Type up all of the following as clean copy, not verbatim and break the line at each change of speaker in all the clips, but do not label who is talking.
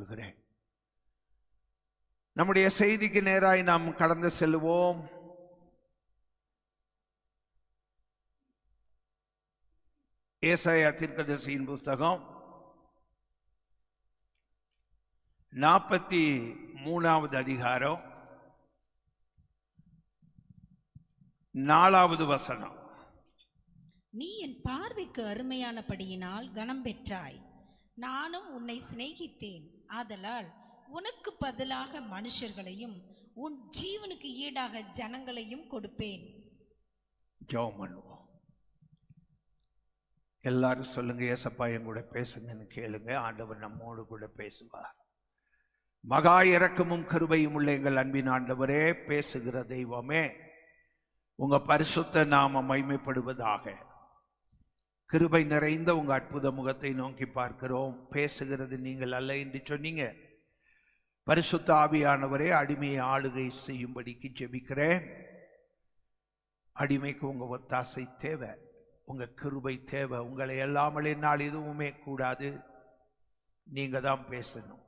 கூறுகிறேன். நம்முடைய செய்திக்கு நேராய் நாம் கடந்து செல்வோம். ஏசாயா தீர்க்கதரிசியின் புஸ்தகம் 43வது அதிகாரம் 4வது வசனம்.
நீ என் பார்வைக்கு அருமையானபடியினால் கனம் பெற்றாய், நானும் உன்னை சிநேகித்தேன். ஆதலால் உனக்கு பதிலாக மனுஷர்களையும் உன் ஜீவனுக்கு ஈடாக ஜனங்களையும் கொடுப்பேன்.
ஜெபம் பண்ணுவோம். எல்லாரும் சொல்லுங்க, ஏசப்பா என் கூட பேசுங்கன்னு கேளுங்க. ஆண்டவர் நம்மோடு கூட பேசுவார். மகா இரக்கமும் கிருபையும் உள்ள எங்கள் அன்பின் ஆண்டவரே, பேசுகிற தெய்வமே, உங்க பரிசுத்த நாம மகிமைப்படுவதாக. கிருபை நிறைந்த உங்க அற்புத முகத்தை நோக்கி பார்க்கிறோம். பேசுகிறது நீங்கள் அல்ல என்று சொன்னீங்க. பரிசுத்த ஆவியானவரே, அடிமையை ஆளுகை செய்யும்படிக்கு ஜெபிக்கிறேன். அடிமைக்கு உங்க ஒத்தாசை தேவை, உங்க கிருபை தேவை. உங்களை எல்லாமலே நாள் எதுவுமே கூடாது. நீங்க தான் பேசணும்.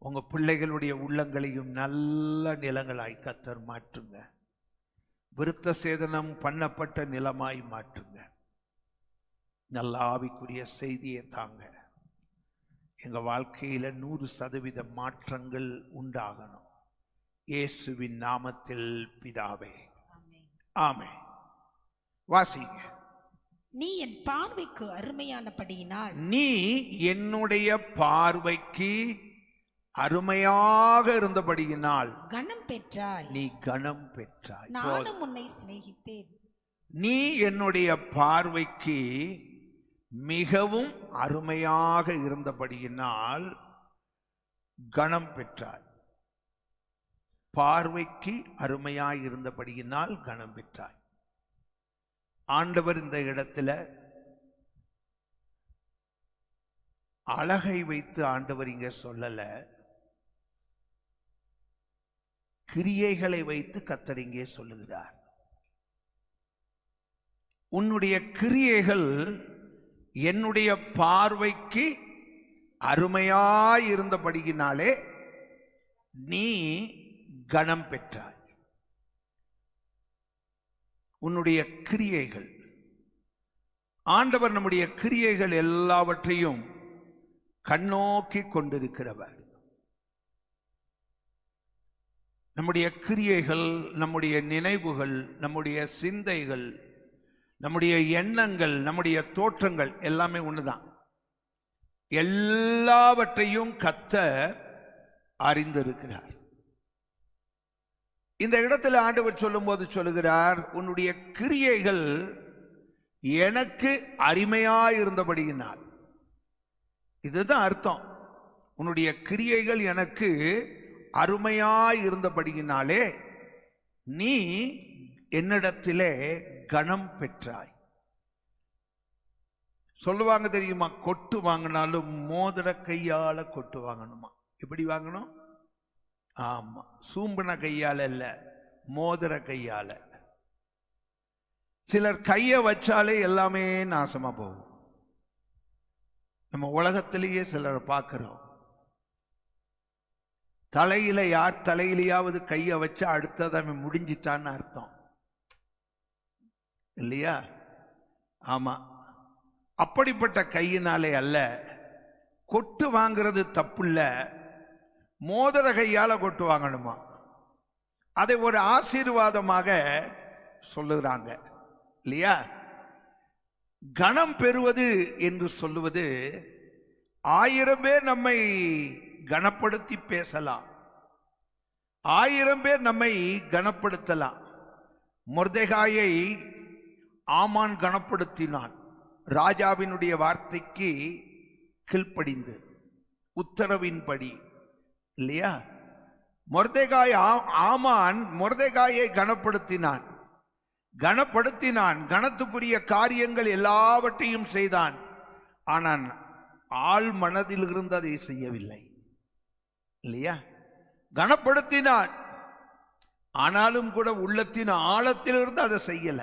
உங்க பிள்ளைகளுடைய உள்ளங்களையும் நல்ல நிலங்களாய் கர்த்தர் மாற்றுங்க. விருத்த சேதனம் பண்ணப்பட்ட நிலமாய் மாற்றுங்க. நல்ல ஆவிக்குரிய செய்தியை தாங்க. எங்க வாழ்க்கையில 100% மாற்றங்கள் உண்டாகணும். இயேசுவின் நாமத்தில் பிதாவே, ஆமென். வாசிங்க.
நீ என் பார்வைக்கு அருமையானபடியினால்,
நீ என்னுடைய பார்வைக்கு அருமையாக இருந்தபடியினால்
கனம் பெற்றாய்,
நீ கனம் பெற்றாய்.
நானும் உன்னை சிநேகித்தேன்.
நீ என்னுடைய பார்வைக்கு மிகவும் அருமையாக இருந்தபடியினால் கனம் பெற்றாய். பார்வைக்கு அருமையாய் இருந்தபடியினால் கனம் பெற்றாய். ஆண்டவர் இந்த இடத்துல அழகை வைத்து ஆண்டவர் இங்க சொல்லல, கிரியைகளை வைத்து கர்த்தர் இங்கே சொல்லுகிறார். உன்னுடைய கிரியைகள் என்னுடைய பார்வைக்கு அருமையாய் இருந்தபடியினாலே நீ கனம் பெற்றாய். உன்னுடைய கிரியைகள், ஆண்டவர் நம்முடைய கிரியைகள் எல்லாவற்றையும் கண்ணோக்கி கொண்டிருக்கிறவர். நம்முடைய கிரியைகள், நம்முடைய நினைவுகள், நம்முடைய சிந்தைகள், நம்முடைய எண்ணங்கள், நம்முடைய தோற்றங்கள் எல்லாமே ஒண்ணுதான். எல்லாவற்றையும் கர்த்தர் அறிந்திருக்கிறார். இந்த இடத்துல ஆண்டவர் சொல்லும் போது சொல்லுகிறார், உன்னுடைய கிரியைகள் எனக்கு அருமையாயிருந்தபடியினால். இதுதான் அர்த்தம். உன்னுடைய கிரியைகள் எனக்கு அருமையாயிருந்தபடியினாலே நீ என்னிடத்திலே கனம் பெற்றாய். சொல்லுவாங்க தெரியுமா, கொட்டு வாங்கினாலும் மோதிர கையால கொட்டு வாங்கணுமா. எப்படி வாங்கணும்? ஆமா, சூம்பின கையால இல்ல, மோதிர கையால. சிலர் கைய வச்சாலே எல்லாமே நாசமா போகும். நம்ம உலகத்திலேயே சிலரை பார்க்கிறோம். தலையில யார் தலையிலையாவது கைய வச்சா அடுத்தது அவன் முடிஞ்சிட்டான்னு அர்த்தம் இல்லையா? ஆமா, அப்படிப்பட்ட கையினாலே அல்ல. கொட்டு வாங்கிறது தப்பு இல்ல, மோதிர கையால கொட்டு வாங்கணுமா. அதை ஒரு ஆசீர்வாதமாக சொல்லுகிறாங்க இல்லையா? கனம் பெறுவது என்று சொல்லுவது, 1000 பேர் நம்மை கனப்படுத்தி பேசலாம், 1000 பேர் நம்மை கனப்படுத்தலாம். மொர்தெகாயை ஆமான் கனப்படுத்தினான். ராஜாவினுடைய வார்த்தைக்கு கீழ்ப்படிந்து, உத்தரவின்படி இல்லையா? ஆமான் மொர்தெகாயை கனப்படுத்தினான். கனத்துக்குரிய காரியங்கள் எல்லாவற்றையும் செய்தான். ஆனால் ஆள் மனதில் இருந்து அதை செய்யவில்லை இல்லையா? கனப்படுத்தினான், ஆனாலும் கூட உள்ளத்தின் ஆழத்திலிருந்து அதை செய்யல.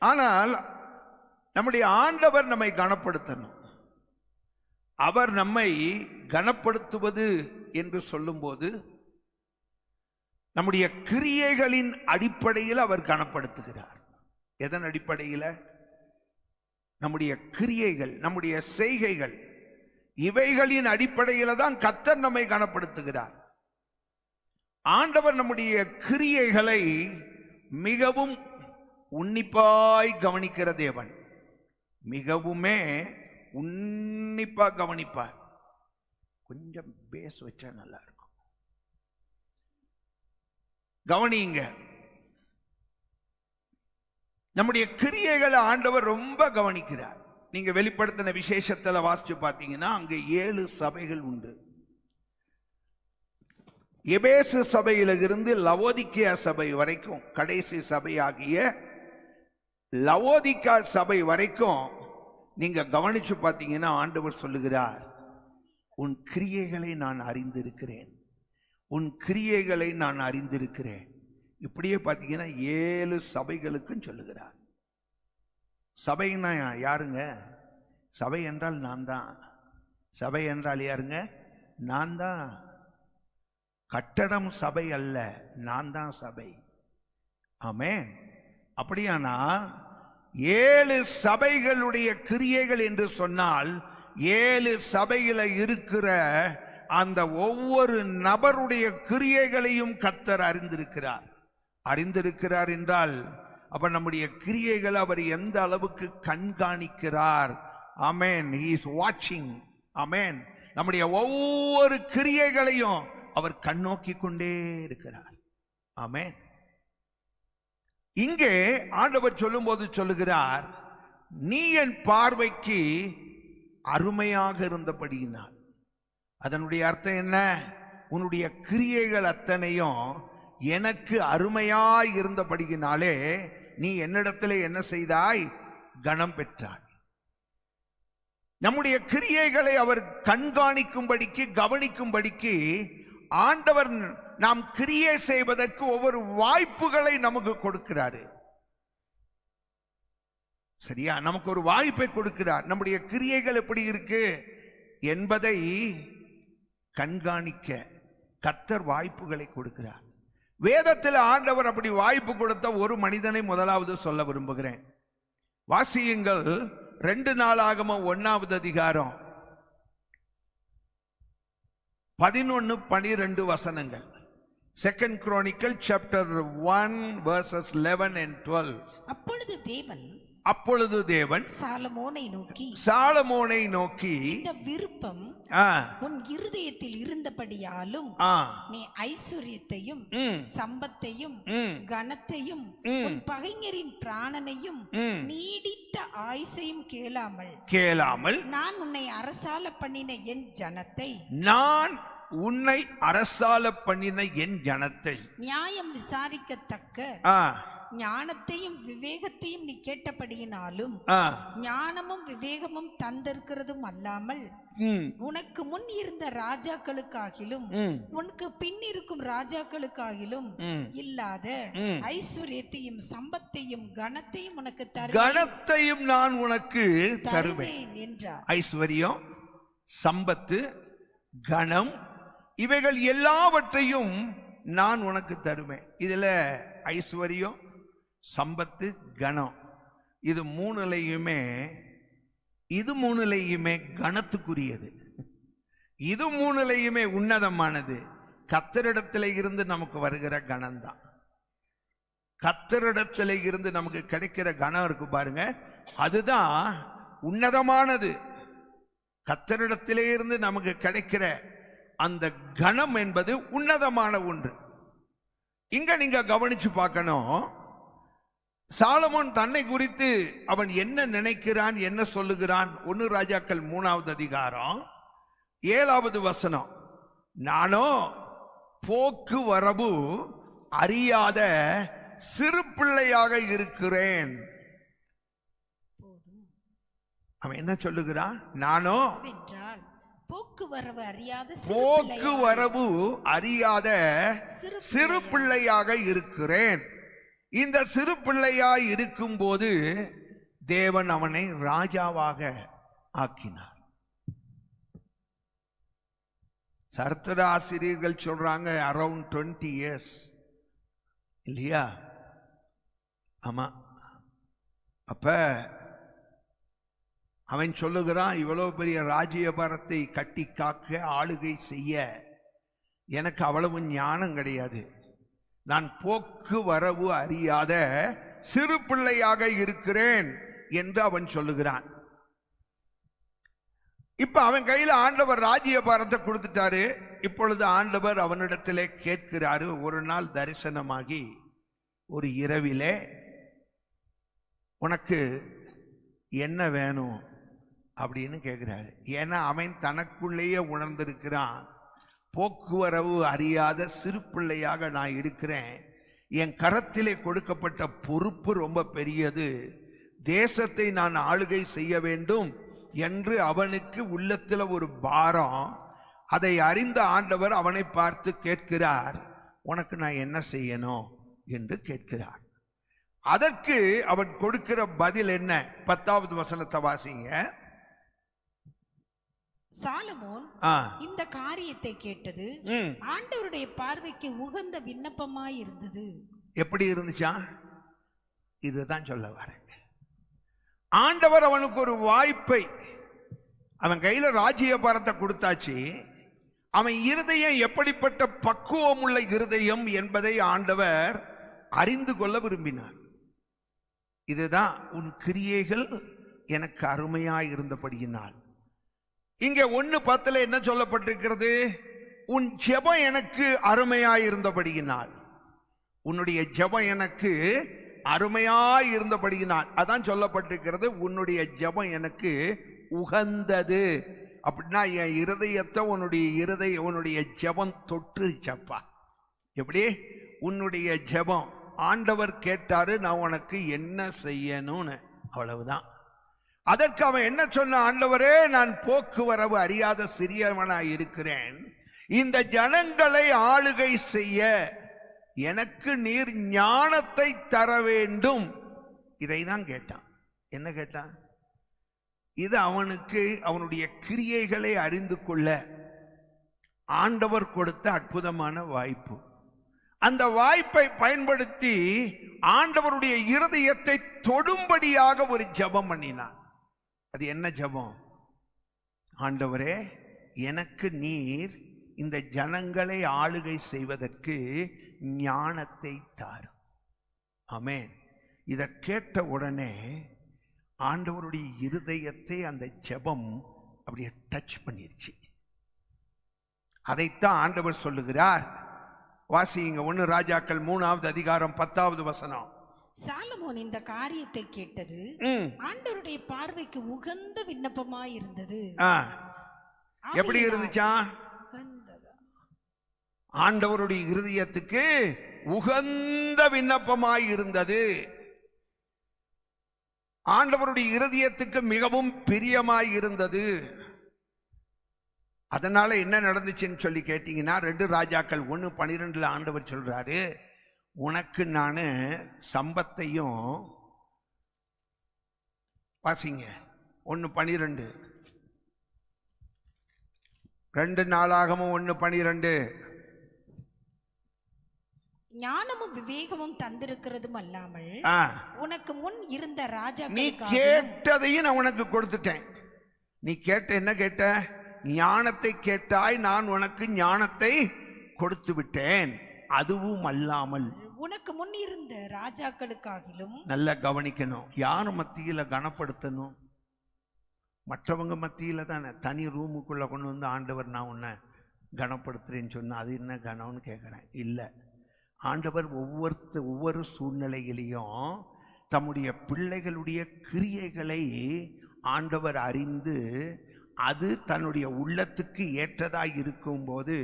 ஆனால் நம்முடைய ஆண்டவர் நம்மை கனப்படுத்தணும். அவர் நம்மை கனப்படுத்துவது என்று சொல்லும்போது நம்முடைய கிரியைகளின் அடிப்படையில் அவர் கனப்படுத்துகிறார். எதன் அடிப்படையில்? நம்முடைய கிரியைகள், நம்முடைய செய்கைகள், இவைகளின் அடிப்படையில் தான் கர்த்தர் நம்மை கனப்படுத்துகிறார். ஆண்டவர் நம்முடைய கிரியைகளை மிகவும் உன்னிப்பாய் கவனிக்கிற தேவன். மிகவுமே உன்னிப்பா கவனிப்பார். கொஞ்சம் பேஸ் வச்சா நல்லா இருக்கும். கவனிங்க, நம்முடைய கிரியைகளை ஆண்டவர் ரொம்ப கவனிக்கிறார். நீங்க வெளிப்படுத்தின விசேஷத்துல வாசிச்சு பார்த்தீங்கன்னா அங்க 7 சபைகள் உண்டு. எபேசு சபையில இருந்து லவோதிக்கேயா சபை வரைக்கும், கடைசி சபையாகிய லவோதிக்கா சபை வரைக்கும் நீங்க கவனிச்சு பார்த்தீங்கன்னா ஆண்டவர் சொல்லுகிறார், உன் கிரியைகளை நான் அறிந்திருக்கிறேன், உன் கிரியைகளை நான் அறிந்திருக்கிறேன். இப்படியே பார்த்தீங்கன்னா 7 சபைகளுக்கும் சொல்லுகிறார். சபைன்னா யாருங்க? சபை என்றால் நான் தான். சபை என்றால் யாருங்க? நான் தான். கட்டடம் சபை அல்ல, நான் தான் சபை. ஆமென். அப்படியானா 7 சபைகளுடைய கிரியைகள் என்று சொன்னால் 7 சபையில இருக்கிற அந்த ஒவ்வொரு நபருடைய கிரியைகளையும் கர்த்தர் அறிந்திருக்கிறார். அறிந்திருக்கிறார் என்றால் அப்ப நம்முடைய கிரியைகளை அவர் எந்த அளவுக்கு கண்காணிக்கிறார். ஆமென். He is watching. ஆமென். நம்முடைய ஒவ்வொரு கிரியைகளையும் அவர் கண்ணோக்கி கொண்டே இருக்கிறார். ஆமென். இங்கே ஆண்டவர் சொல்லும்போது சொல்லுகிறார், நீ என் பார்வைக்கு அருமையாக இருந்தபடியினால். அதனுடைய அர்த்தம் என்ன? உன்னுடைய கிரியைகள் அத்தனையும் எனக்கு அருமையாய் இருந்தபடியினாலே நீ என்னிடத்திலே என்ன செய்தாய்? கனம் பெற்றாய். நம்முடைய கிரியைகளை அவர் கண்காணிக்கும்படிக்கு, கவனிக்கும்படிக்கு ஆண்டவர் நாம் கிரியை செய்வதற்கு ஒவ்வொரு வாய்ப்புகளை நமக்கு கொடுக்கிறாரு. சரியா? நமக்கு ஒரு வாய்ப்பை கொடுக்கிறார். நம்முடைய கிரியைகள் எப்படி இருக்கு என்பதை கண்காணிக்க கர்த்தர் வாய்ப்புகளை கொடுக்கிறார். வேதத்தில் ஆண்டவர் அப்படி வாய்ப்பு கொடுத்த ஒரு மனிதனை முதலாவது சொல்ல விரும்புகிறேன். வாசியுங்கள் 2 நாளாகமம் 1வது அதிகாரம் 11-12 வசனங்கள். 2 Chronicle chapter 1 verses 11 and 12. அப்பொழுது தேவன் சாலமோனை நோக்கி
இந்த விருப்பம் உன் இருதயத்தில் இருந்தபடியாலும் நீ ஐஸ்வர்யத்தையும் சம்பத்தையும் கனத்தையும் உன் பகைஞரின் பிராணனையும் நீடித்த ஆயுசையும் கேளாமல் நான் உன்னை அரசாள பண்ணின என் ஜனத்தை நியாயம் விசாரிக்கத்தக்க ஞானத்தையும் விவேகத்தையும் நீ கேட்டபடியினாலும் ஞானமும் விவேகமும் தந்திருக்கிறதும் அல்லாமல் உனக்கு முன் இருந்த ராஜாக்களுக்காகிலும் உனக்கு பின் இருக்கும் ராஜாக்களுக்காகிலும் இல்லாத ஐஸ்வர்யத்தையும் சம்பத்தையும் கனத்தையும் உனக்கு
கனத்தையும் நான் உனக்கு தருவேன்
என்றார்.
ஐஸ்வர்யம், சம்பத்து, கனம் இவைகள் எல்லாவற்றையும் நான் உனக்கு தருவேன். இதுல ஐஸ்வர்யம், சம்பத்து, கனம் இது மூணுலையுமே கனத்துக்குரியது. இது மூணுலையுமே உன்னதமானது. கர்த்தரிடத்திலே இருந்து நமக்கு வருகிற கனம்தான். கர்த்தரிடத்திலே இருந்து நமக்கு கிடைக்கிற கனம் இருக்கு பாருங்க, அதுதான் உன்னதமானது. கர்த்தரிடத்திலே இருந்து நமக்கு கிடைக்கிற அந்த கனம் என்பது உன்னதமான ஒன்று. இங்க நீங்க கவனிச்சு பார்க்கணும், சாலமோன் தன்னை குறித்து அவன் என்ன நினைக்கிறான், என்ன சொல்லுகிறான். 1 ராஜாக்கள் 3வது அதிகாரம் 7வது வசனம். நானோ போக்குவரவு அறியாத சிறு பிள்ளையாக இருக்கிறேன். அவன் என்ன சொல்லுகிறான்? நானோ போக்குவரவு அறியாத சிறு பிள்ளையாக இருக்கிறேன். இந்த சிறு பிள்ளையாய் இருக்கும் போது தேவன் அவனை ராஜாவாக ஆக்கினார். சரித்திர ஆசிரியர்கள் சொல்றாங்க அரௌண்ட் 20 years இல்லையா? ஆமா. அப்ப அவன் சொல்லுகிறான், இவ்வளவு பெரிய ராஜ்யபாரத்தை கட்டி காக்க ஆளுகை செய்ய எனக்கு அவ்வளவு ஞானம் கிடையாது. நான் போக்குவரவு அறியாத சிறு பிள்ளையாக இருக்கிறேன் என்று அவன் சொல்லுகிறான். இப்ப அவன் கையில ஆண்டவர் ராஜ்யபாரத்தை கொடுத்துட்டாரு. இப்பொழுது ஆண்டவர் அவனிடத்திலே கேட்கிறாரு. ஒரு நாள் தரிசனமாகி ஒரு இரவிலே, உனக்கு என்ன வேணும் அப்படின்னு கேட்கிறாரு. ஏன்னா அவன் தனக்குள்ளேயே உணர்ந்திருக்கிறான், போக்குவரவு அறியாத சிறு பிள்ளையாக நான் இருக்கிறேன். என் கரத்திலே கொடுக்கப்பட்ட பொறுப்பு ரொம்ப பெரியது. தேசத்தை நான் ஆளுகை செய்ய வேண்டும் என்று அவனுக்கு உள்ளத்தில் ஒரு பாரம். அதை அறிந்த ஆண்டவர் அவனை பார்த்து கேட்கிறார், உனக்கு நான் என்ன செய்யணும் என்று கேட்கிறார். அதற்கு அவன் கொடுக்கிற பதில் என்ன? 10வது வசனத்தை வாசிங்க.
சாலமோன் இந்த காரியத்தை கேட்டது ஆண்டவருடைய பார்வைக்கு உகந்த விண்ணப்பமாய் இருந்தது.
எப்படி இருந்துச்சா? இதுதான் சொல்ல வரேன். ஆண்டவர் அவனுக்கு ஒரு வாய்ப்பை, அவன் கையில ராஜ்யபாரத்தை கொடுத்தாச்சு. அவன் இருதயம் எப்படிப்பட்ட பக்குவம் உள்ள இருதயம் என்பதை ஆண்டவர் அறிந்து கொள்ள விரும்பினார். இதுதான், உன் கிரியைகள் எனக்கு அருமையாய் இருந்தபடியினால். இங்க 1:10 என்ன சொல்லப்பட்டிருக்கிறது? உன் ஜெபம் எனக்கு அருமையாய் இருந்தபடியினால். உன்னுடைய ஜெபம் எனக்கு அருமையாய் இருந்தபடியினால் அதான் சொல்லப்பட்டிருக்கிறது. உன்னுடைய ஜெபம் எனக்கு உகந்தது. அப்படின்னா என் இருதயத்தை உன்னுடைய ஜெபம் தொட்டுச்சப்பா. எப்படி? உன்னுடைய ஜெபம் ஆண்டவர் கேட்டாரு, நான் உனக்கு என்ன செய்யணும்னு. அவ்வளவுதான். அதற்கு அவன் என்ன சொன்ன? ஆண்டவரே, நான் போக்குவரவு அறியாத சிறியவனாய் இருக்கிறேன். இந்த ஜனங்களை ஆளுகை செய்ய எனக்கு நீர் ஞானத்தை தர வேண்டும். இதை தான் கேட்டான். என்ன கேட்டான்? இது அவனுக்கு அவனுடைய கிரியைகளை அறிந்து கொள்ள ஆண்டவர் கொடுத்த அற்புதமான வாய்ப்பு. அந்த வாய்ப்பை பயன்படுத்தி ஆண்டவருடைய இருதயத்தை தொடும்படியாக ஒரு ஜெபம் பண்ணினான். அது என்ன ஜெபம்? ஆண்டவரே, எனக்கு நீர் இந்த ஜனங்களை ஆளுகை செய்வதற்கு ஞானத்தை தாரும். ஆமென். இதை கேட்ட உடனே ஆண்டவருடைய இருதயத்தை அந்த ஜெபம் அப்படியே டச் பண்ணிருச்சு. அதைத்தான் ஆண்டவர் சொல்லுகிறார். வாசிங்க 1 ராஜாக்கள் 3வது அதிகாரம் 10வது வசனம்.
சாலமோன் இந்த காரியத்தை கேட்டது ஆண்டவருடைய பார்வைக்கு உகந்த விண்ணப்பமாய் இருந்தது.
எப்படி இருந்துச்சா? ஆண்டவருடைய இருதயத்துக்கு உகந்த விண்ணப்பமாய் இருந்தது. ஆண்டவருடைய இருதயத்துக்கு மிகவும் பிரியமாய் இருந்தது. அதனால என்ன நடந்துச்சுன்னு சொல்லி கேட்டீங்கன்னா, 2 ராஜாக்கள் 1:12 ஆண்டவர் சொல்றாரு, உனக்கு நான் சம்பத்தையும், வாசிங்க 1:12, 2 நாளாகமும் 1:12,
ஞானமும் விவேகமும் தந்திருக்கிறதும் அல்லாமல் உனக்கு முன் இருந்த ராஜா,
நீ கேட்டதையும் நான் உனக்கு கொடுத்துட்டேன். நீ கேட்ட என்ன கேட்ட? ஞானத்தை கேட்டாய், நான் உனக்கு ஞானத்தை கொடுத்து விட்டேன். அதுவும் அல்லாமல்
உனக்கு முன் இருந்த ராஜாக்களுக்காகிலும். நல்லா
கவனிக்கணும். யார் மத்தியில கனப்படுத்தணும்? மற்றவங்க மத்தியில தானே. தனி ரூமுக்குள்ள கொண்டு வந்து ஆண்டவர் நான் உன்னை கனப்படுத்துறேன்னு சொன்னா அது என்ன கனம்னு கேட்குறேன். இல்லை, ஆண்டவர் ஒவ்வொரு சூழ்நிலையிலையும் தம்முடைய பிள்ளைகளுடைய கிரியைகளை ஆண்டவர் அறிந்து அது தன்னுடைய உள்ளத்துக்கு ஏற்றதாய் இருக்கும்போது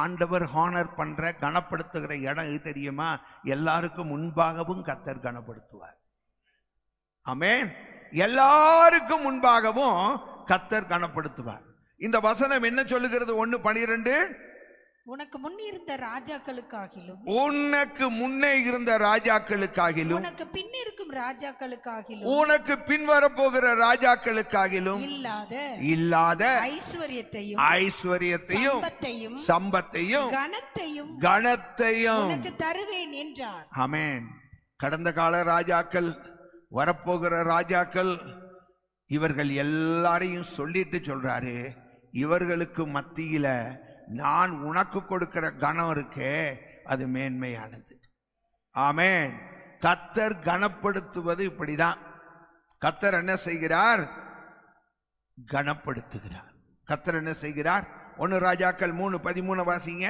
ஆண்டவர் ஹானர் பண்ற கனப்படுத்துகிற இடம் எது தெரியுமா? எல்லாருக்கும் முன்பாகவும் கர்த்தர் கனப்படுத்துவார். ஆமென். எல்லாருக்கும் முன்பாகவும் கர்த்தர் கனப்படுத்துவார். இந்த வசனம் என்ன சொல்லுகிறது? 1:12,
உனக்கு முன்னே இருந்த ராஜாக்களுக்காகிலும்
உனக்கு முன்னே இருந்த ராஜாக்களுக்காகிலும்
உனக்கு பின் இருக்கும் ராஜாக்களுக்காகிலும்
உனக்கு பின் வரப்போகிற ராஜாக்களுக்காகிலும் இல்லாத ஐஸ்வர்யத்தையும் சம்பத்தையும் கனத்தையும்
உனக்கு தருவேன் என்றார்.
ஆமென். கடந்த கால ராஜாக்கள், வரப்போகிற ராஜாக்கள், இவர்கள் எல்லாரையும் சொல்லிட்டு சொல்றாரு, இவர்களுக்கு மத்தியில நான் உனக்கு கொடுக்கிற கனம் இருக்கே அது மேன்மையானது. ஆமென். கர்த்தர் கனப்படுத்துவது இப்படிதான். கர்த்தர் என்ன செய்கிறார்? கனப்படுத்துகிறார். கர்த்தர் என்ன செய்கிறார்? 1 ராஜாக்கள் 3:13 வாசிங்க.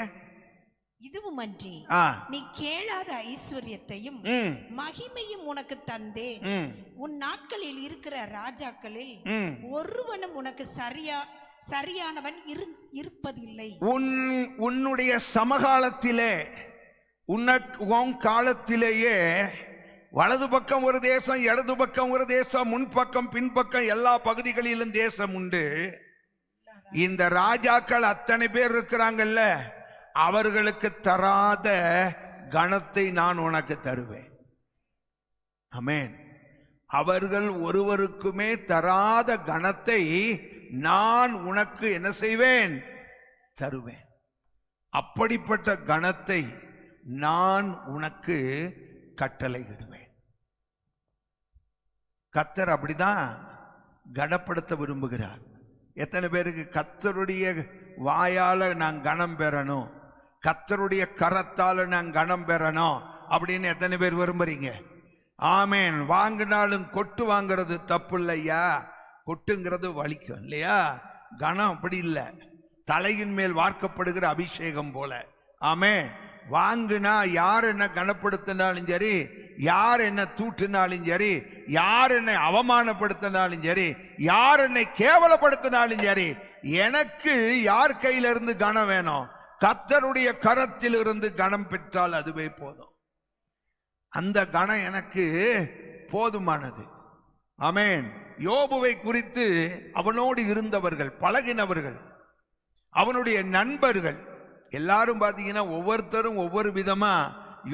இதுவுமன்றி நீ கேளாத ஐஸ்வர்யத்தையும் மகிமையும் உனக்கு தந்தேன். உன் நாட்களில் இருக்கிற ராஜாக்களில் ஒருவனும் உனக்கு சரியானவன் இருப்பதில்லை.
உன்னுடைய சமகாலத்திலே, உன் காலத்திலேயே வலது பக்கம் ஒரு தேசம், இடது பக்கம் ஒரு தேசம், முன்பக்கம் பின்பக்கம் எல்லா பகுதிகளிலும் தேசம் உண்டு. இந்த ராஜாக்கள் அத்தனை பேர் இருக்கிறாங்கல்ல, அவர்களுக்கு தராத கனத்தை நான் உனக்கு தருவேன். ஆமென். அவர்கள் ஒருவருக்குமே தராத கனத்தை நான் உனக்கு என்ன செய்வேன்? தருவேன். அப்படிப்பட்ட கனத்தை நான் உனக்கு கட்டளையிடுவேன். கர்த்தர் அப்படிதான் கனப்படுத்த விரும்புகிறார். எத்தனை பேருக்கு கர்த்தருடைய வாயால நான் கனம் பெறணும், கர்த்தருடைய கரத்தால நான் கனம் பெறணும் அப்படின்னு எத்தனை பேர் விரும்புறீங்க? ஆமென். வாங்கினாலும் கொட்டு வாங்கிறது தப்பு இல்லையா? கொட்டுங்கிறது வலிக்கும் இல்லையா? கனம் அப்படி இல்லை, தலையின் மேல் வார்க்கப்படுகிற அபிஷேகம் போல. ஆமென். வாங்குனா யார் என்ன கனப்படுத்தினாலும் சரி, யார் என்ன தூற்றினாலும் சரி, யார் என்னை அவமானப்படுத்தினாலும் சரி, யார் என்னை கேவலப்படுத்தினாலும் சரி, எனக்கு யார் கையில இருந்து கனம் வேணும்? கர்த்தருடைய கரத்தில் இருந்து கனம் பெற்றால் அதுவே போதும். அந்த கனம் எனக்கு போதுமானது. ஆமென். யோபுவை குறித்து அவனோடு இருந்தவர்கள், பழகினவர்கள், அவனுடைய நண்பர்கள் எல்லாரும் பார்த்தீங்கன்னா ஒவ்வொருத்தரும் ஒவ்வொரு விதமா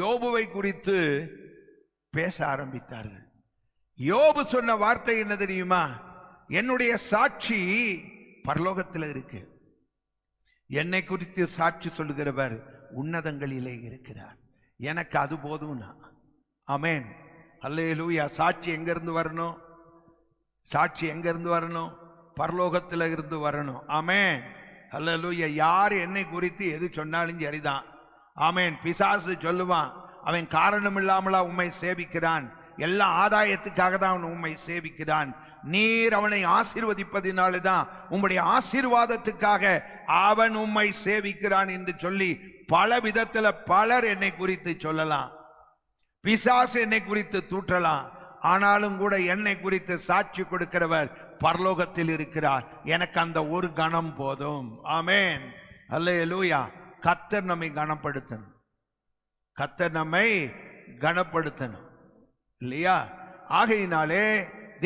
யோபுவை குறித்து பேச ஆரம்பித்தார்கள். யோபு சொன்ன வார்த்தை என்ன தெரியுமா? என்னுடைய சாட்சி பரலோகத்தில் இருக்கு, என்னை குறித்து சாட்சி சொல்லுகிறவர் உன்னதங்களிலே இருக்கிறார், எனக்கு அது போதும்னா. ஆமென். அல்லேலூயா. சாட்சி எங்க இருந்து வரணும்? சாட்சி எங்க இருந்து வரணும்? பரலோகத்தில் இருந்து வரணும். ஆமென். அல்லேலூயா. யார் என்னை குறித்து எது சொன்னாலும் சரிதான். ஆமென். பிசாசு சொல்லுவான், அவன் காரணம் இல்லாமலா உம்மை சேவிக்கிறான், எல்லா ஆதாயத்துக்காக தான் அவன் உம்மை சேவிக்கிறான், நீர் அவனை ஆசீர்வதிப்பதினாலே தான் உம்முடைய ஆசீர்வாதத்துக்காக அவன் உம்மை சேவிக்கிறான் என்று சொல்லி பல விதத்தில் பலர் என்னை குறித்து சொல்லலாம். பிசாசு என்னை குறித்து தூற்றலாம். ஆனாலும் கூட என்னை குறித்து சாட்சி கொடுக்கிறவர் பரலோகத்தில் இருக்கிறார். எனக்கு அந்த ஒரு கணம் போதும். ஆமென். அல்லேலூயா. கர்த்தர் நம்மை கனப்படுத்தணும், கர்த்தர் நம்மை கனப்படுத்தணும் இல்லையா? ஆகையினாலே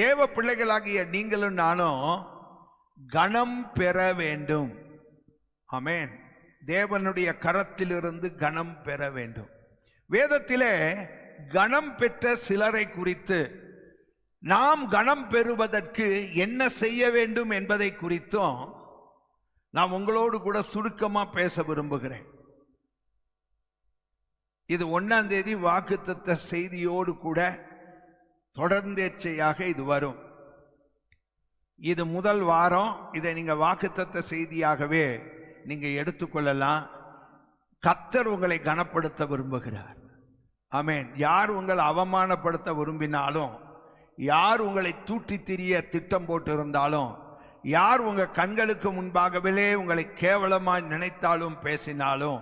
தேவ பிள்ளைகளாகிய நீங்களும் நானும் கனம் பெற வேண்டும். ஆமென். தேவனுடைய கரத்திலிருந்து கனம் பெற வேண்டும். வேதத்திலே கனம் பெற்ற சிலரை குறித்து, நாம் கனம் பெறுவதற்கு என்ன செய்ய வேண்டும் என்பதை குறித்தும் நான் உங்களோடு கூட சுருக்கமா பேச விரும்புகிறேன். இது 1ஆம் தேதி வாக்குத்தத்த செய்தியோடு கூட தொடர்ந்தேச்சையாக இது வரும். இது முதல் வாரம். இதை நீங்க வாக்குத்தத்த செய்தியாகவே நீங்க எடுத்துக்கொள்ளலாம். கர்த்தர் உங்களை கனப்படுத்த விரும்புகிறார். ஆமென். யார் உங்களை அவமானப்படுத்த விரும்பினாலும், யார் உங்களை தூற்றி திரிய திட்டம் போட்டு இருந்தாலும், யார் உங்க கண்களுக்கு முன்பாகவே உங்களை கேவலமாய் நினைத்தாலும் பேசினாலும்,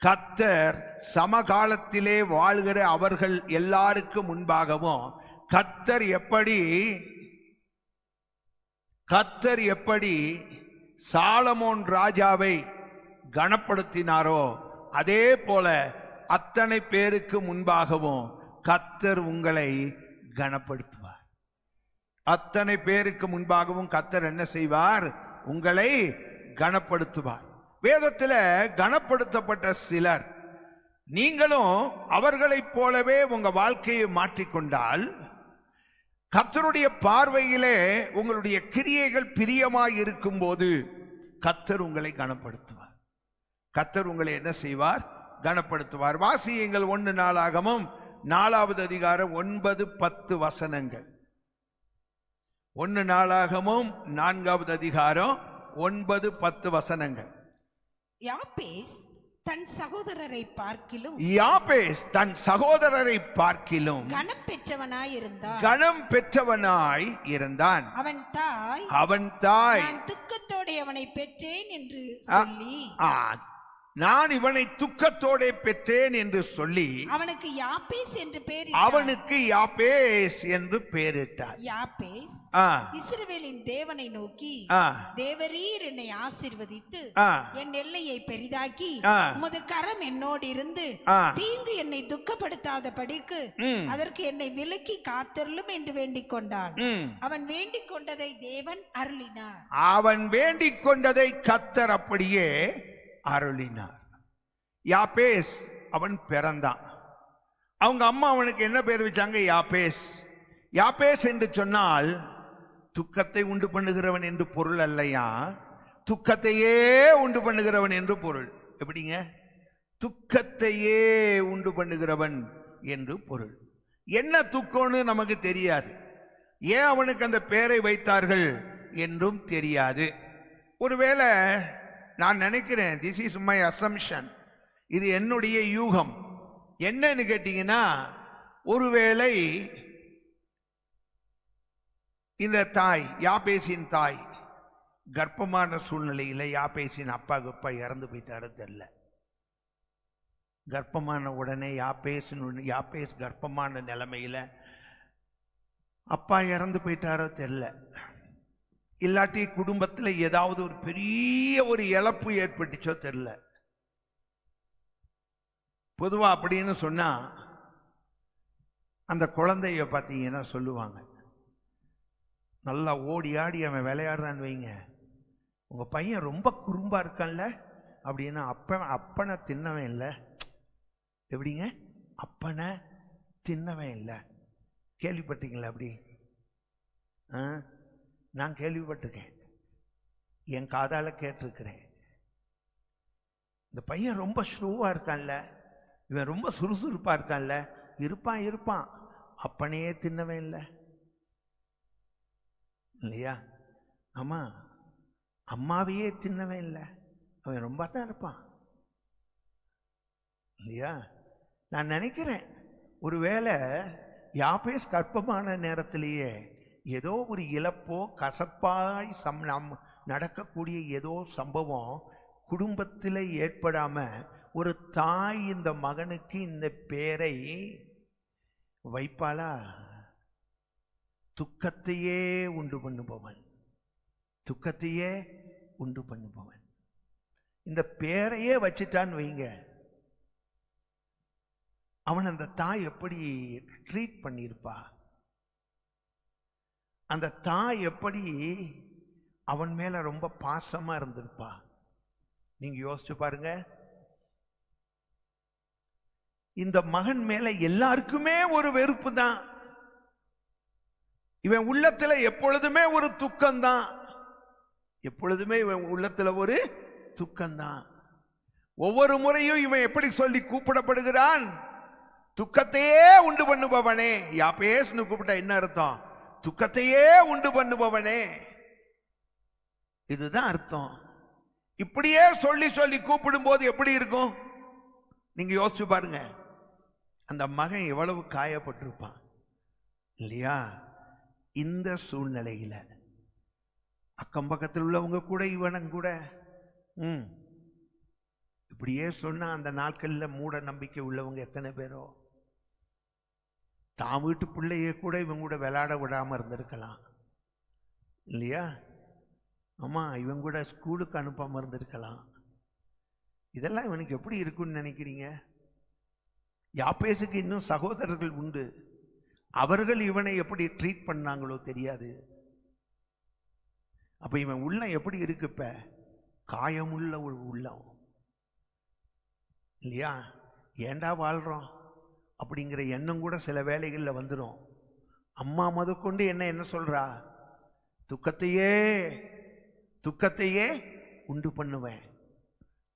கர்த்தர் சமகாலத்திலே வாழ்கிற அவர்கள் எல்லாருக்கும் முன்பாகவும் கர்த்தர் எப்படி சாலமோன் ராஜாவை கனப்படுத்தினாரோ அதே போல அத்தனை பேருக்கு முன்பாகவும் கர்த்தர் உங்களை கனப்படுத்துவார். அத்தனை பேருக்கு முன்பாகவும் கர்த்தர் என்ன செய்வார்? உங்களை கனப்படுத்துவார். வேதத்தில் கனப்படுத்தப்பட்ட சிலர், நீங்களும் அவர்களைப் போலவே உங்க வாழ்க்கையை மாற்றிக்கொண்டால் கர்த்தருடைய பார்வையிலே உங்களுடைய கிரியைகள் பிரியமாய் இருக்கும் போது கர்த்தர் உங்களை கனப்படுத்துவார். கர்த்தர் உங்களை என்ன செய்வார்? கனப்படுத்துவார். வாசியுங்கள் 1 நாளாகமம் 4வது அதிகாரம் 9-10 வசனங்கள். 1 நாளாகமம் 4வது அதிகாரம் 9-10 வசனங்கள்.
யாபேஸ் தன் சகோதரரை பார்க்கிலும் கனம் பெற்றவனாய் இருந்தான். அவன் தாய் நான் துக்கத்தோடு அவனை பெற்றேன் என்று சொல்லி நான் இவனை துக்கத்தோட பெற்றேன் என்று சொல்லி அவனுக்கு யாபேஸ் என்று பெயரிட்டார். யாபேஸ் இஸ்ரவேலின் தேவனை நோக்கி, தேவரீர் என்னை ஆசீர்வதித்து என் எல்லையை பெரிதாக்கி உமது கரம் என்னோடு இருந்து தீங்கு என்னை துக்கப்படுத்தாத படிக்கு அதற்கு என்னை விலக்கி காத்தருளும் என்று வேண்டிக் கொண்டான். அவன் வேண்டிக் கொண்டதை தேவன் அருளினார்.
அவன் வேண்டிக் கொண்டதை கர்த்தர் அப்படியே அருளினார். யாபேஸ் அவன் பிறந்தான். அவங்க அம்மா அவனுக்கு என்ன பேர் வச்சாங்க? யாபேஸ். யாபேஸ் என்று சொன்னால் துக்கத்தை உண்டு பண்ணுகிறவன் என்று பொருள் அல்லையா, துக்கத்தையே உண்டு பண்ணுகிறவன் என்று பொருள். எப்படிங்க? துக்கத்தையே உண்டு பண்ணுகிறவன் என்று பொருள். என்ன துக்கம்னு நமக்கு தெரியாது, ஏன் அவனுக்கு அந்த பெயரை வைத்தார்கள் என்றும் தெரியாது. ஒருவேளை நான் நினைக்கிறேன், திஸ் இஸ் மை அசம்ஷன், இது என்னுடைய யூகம். என்னன்னு கேட்டீங்கன்னா, ஒருவேளை இந்த தாய், யாபேசின் தாய் கர்ப்பமான சூழ்நிலையில் யாபேசின் அப்பா இறந்து போயிட்டாரு தெரியல. கர்ப்பமான உடனே யாபேஸ் கர்ப்பமான நிலைமையில அப்பா இறந்து போயிட்டாரோ தெரியல, இல்லாட்டி குடும்பத்தில் ஏதாவது ஒரு பெரிய ஒரு இழப்பு ஏற்பட்டுச்சோ தெரியல. பொதுவா அப்படின்னு சொன்னா அந்த குழந்தைய பார்த்தீங்கன்னா சொல்லுவாங்க, நல்லா ஓடி ஆடி அவன் விளையாடுறான்னு வைங்க, உங்க பையன் ரொம்ப குறும்பா இருக்கான்ல அப்படின்னா அப்பனை தின்னவன் இல்லை. எப்படிங்க? அப்பனை தின்னவன் இல்லை. கேள்விப்பட்டீங்களா? அப்படி நான் கேள்விப்பட்டிருக்கேன், என் காதால கேட்டிருக்கிறேன். இந்த பையன் ரொம்ப ஸ்லோவா இருக்கான்ல, இவன் ரொம்ப சுறுசுறுப்பா இருக்கான்ல, இருப்பான் அப்பனையே தின்னவன் இல்லை இல்லையா? ஆமா, அம்மாவையே தின்னவன் இல்லை, அவன் ரொம்ப தான் இருப்பான் இல்லையா? நான் நினைக்கிறேன், ஒருவேளை யாபேஸ் கர்ப்பமான நேரத்திலேயே ஏதோ ஒரு இழப்போ கசப்பாய் நடக்கக்கூடிய ஏதோ சம்பவம் குடும்பத்தில் ஏற்படாம ஒரு தாய் இந்த மகனுக்கு இந்த பெயரை வைப்பாளா? துக்கத்தையே உண்டு பண்ணுபவன், துக்கத்தையே உண்டு பண்ணுபவன். இந்த பெயரையே வச்சுட்டான்னு வைங்க, அவன் அந்த தாய் எப்படி ட்ரீட் பண்ணியிருப்பா? அந்த தாய் எப்படி அவன் மேல ரொம்ப பாசமா இருந்திருப்பா? நீங்க யோசிச்சு பாருங்க. இந்த மகன் மேல எல்லாருக்குமே ஒரு வெறுப்பு தான். இவன் உள்ளத்துல எப்பொழுதுமே ஒரு துக்கம்தான், எப்பொழுதுமே இவன் உள்ளத்துல ஒரு துக்கம்தான். ஒவ்வொரு முறையும் இவன் எப்படி சொல்லி கூப்பிடப்படுகிறான்? துக்கத்தையே உண்டு பண்ணுபவனே. யாபேஸ்னு கூப்பிட்டா என்ன அர்த்தம்? துக்கத்தையே உண்டு பண்ணுபவனே, இதுதான் அர்த்தம். இப்படியே சொல்லி சொல்லி கூப்பிடும் போது எப்படி இருக்கும் நீங்க யோசிச்சு பாருங்க. அந்த மகன் எவ்வளவு காயப்பட்டிருப்பான் இல்லையா? இந்த சூழ்நிலையில அக்கம் பக்கத்தில் உள்ளவங்க கூட இவனும் கூட இப்படியே சொன்னா, அந்த நாட்களில் மூட நம்பிக்கை உள்ளவங்க எத்தனை பேரோ தான் வீட்டு பிள்ளையே கூட இவங்க கூட விளையாட விடாம இருந்திருக்கலாம் இல்லையா? ஆமா, இவங்க கூட ஸ்கூலுக்கு அனுப்பாம இருந்திருக்கலாம். இதெல்லாம் இவனுக்கு எப்படி இருக்குன்னு நினைக்கிறீங்க? யாபேசுக்கு இன்னும் சகோதரர்கள் உண்டு, அவர்கள் இவனை எப்படி ட்ரீட் பண்ணாங்களோ தெரியாது. அப்ப இவன் உள்ள எப்படி இருக்கு? இப்ப காயமுள்ள ஒரு உள்ளம் இல்லையா? ஏண்டா வாழ்றோம் அப்படிங்கிற எண்ணம் கூட சில வேளைகளில் வந்துடும். அம்மா முதற்கொண்டு என்ன சொல்றா? துக்கத்தையே உண்டு பண்ணுவேன்.